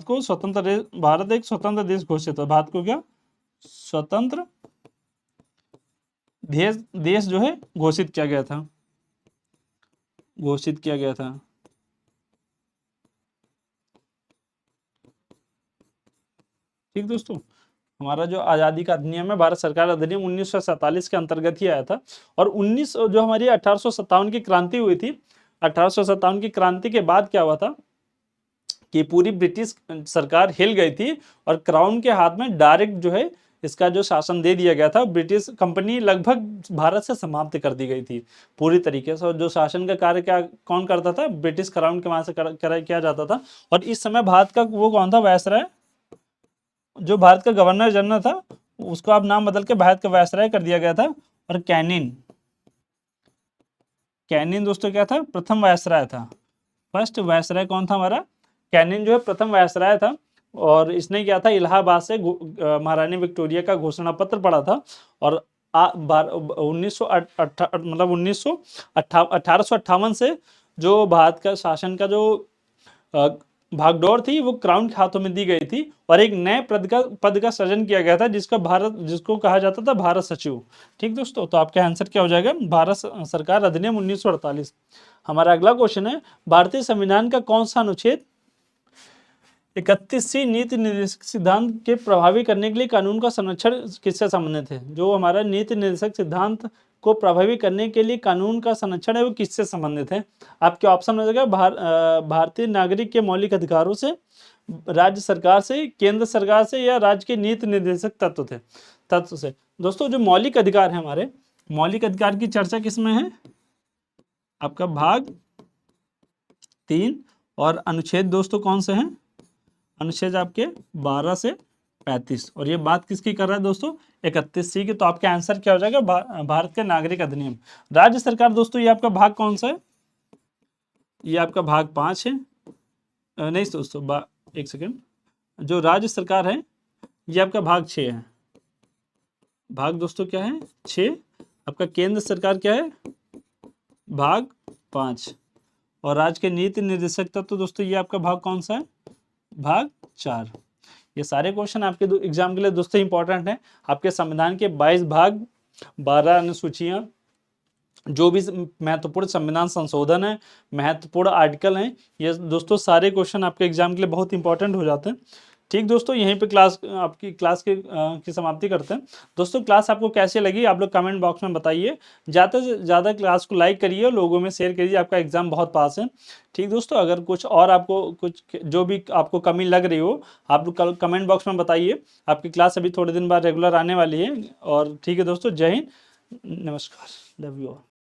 को स्वतंत्र, भारत एक स्वतंत्र देश घोषित हुआ, भारत को क्या स्वतंत्र देश जो है घोषित किया गया था, घोषित किया गया था। ठीक दोस्तों, हमारा जो आज़ादी का अधिनियम है भारत सरकार अधिनियम 1947 के अंतर्गत ही आया था। और 19 जो हमारी 1857 की क्रांति हुई थी, 1857 की क्रांति के बाद क्या हुआ था कि पूरी ब्रिटिश सरकार हिल गई थी और क्राउन के हाथ में डायरेक्ट जो है इसका जो शासन दे दिया गया था। ब्रिटिश कंपनी लगभग भारत से समाप्त कर दी गई थी पूरी तरीके से, और जो शासन का कार्य क्या कौन करता था, ब्रिटिश क्राउन के वहां से किया जाता था। और इस समय भारत का वो कौन था, वायसराय, जो भारत का गवर्नर जनरल था उसको अब नाम बदल के भारत का वायसराय कर दिया गया था। और कैनिन दोस्तों क्या था, प्रथम वायसराय था, फर्स्ट वायसराय कौन था हमारा, कैनिन जो है प्रथम वायसराय था। और इसने क्या था, इलाहाबाद से महारानी विक्टोरिया का घोषणा पत्र पढ़ा था। और 1858 से जो भारत का शासन का जो भागदौड़ थी वो क्राउन के हाथों में दी गई थी, और एक नए पद का सृजन किया गया था जिसको कहा जाता था भारत सचिव। ठीक दोस्तों, तो आपका आंसर क्या हो जाएगा, भारत सरकार अधिनियम 1948। हमारा अगला क्वेश्चन है, भारतीय संविधान का कौन सा अनुच्छेद 31वीं नीति निर्देशक सिद्धांत के प्रभावी करने के लिए कानून का संरक्षण किससे संबंधित है? जो हमारा नीति निर्देशक सिद्धांत को प्रभावी करने के लिए कानून का संरक्षण है वो किससे संबंधित है? आपके ऑप्शन हो जाएगा भारतीय नागरिक के मौलिक अधिकारों से, राज्य सरकार से, केंद्र सरकार से, या राज्य के नीति निर्देशक तत्व से। दोस्तों जो मौलिक अधिकार है हमारे, मौलिक अधिकार की चर्चा किसमें है? आपका भाग 3 और अनुच्छेद दोस्तों कौन से हैं? अनुच्छेद आपके 12 से 35। और ये बात किसकी कर रहा है दोस्तों? 31C की। तो आपका आंसर क्या हो जाएगा? भारत के नागरिक अधिनियम। राज्य सरकार दोस्तों ये आपका भाग कौन सा है? ये आपका भाग 5 है। नहीं दोस्तों, एक सेकेंड, जो राज्य सरकार है ये आपका भाग 6 है। भाग दोस्तों क्या है? 6। आपका केंद्र सरकार क्या है? भाग 5। और राज्य के नीति निर्देशक तत्व दोस्तों ये आपका भाग कौन सा है? भाग 4। ये सारे क्वेश्चन आपके एग्जाम के लिए दोस्तों इंपॉर्टेंट है। आपके संविधान के 22 भाग, 12 अनुसूचियां, जो भी महत्वपूर्ण संविधान संशोधन है, महत्वपूर्ण आर्टिकल हैं, ये दोस्तों सारे क्वेश्चन आपके एग्जाम के लिए बहुत इंपॉर्टेंट हो जाते हैं। ठीक दोस्तों, यहीं पे आपकी क्लास की समाप्ति करते हैं। दोस्तों क्लास आपको कैसे लगी आप लोग कमेंट बॉक्स में बताइए। ज़्यादा से ज़्यादा क्लास को लाइक करिए और लोगों में शेयर करिए, आपका एग्जाम बहुत पास है। ठीक दोस्तों, अगर कुछ और आपको कुछ जो भी आपको कमी लग रही हो आप लोग कमेंट बॉक्स में बताइए। आपकी क्लास अभी थोड़े दिन बाद रेगुलर आने वाली है। और ठीक है दोस्तों, जय हिंद, नमस्कार, लव यू ऑल।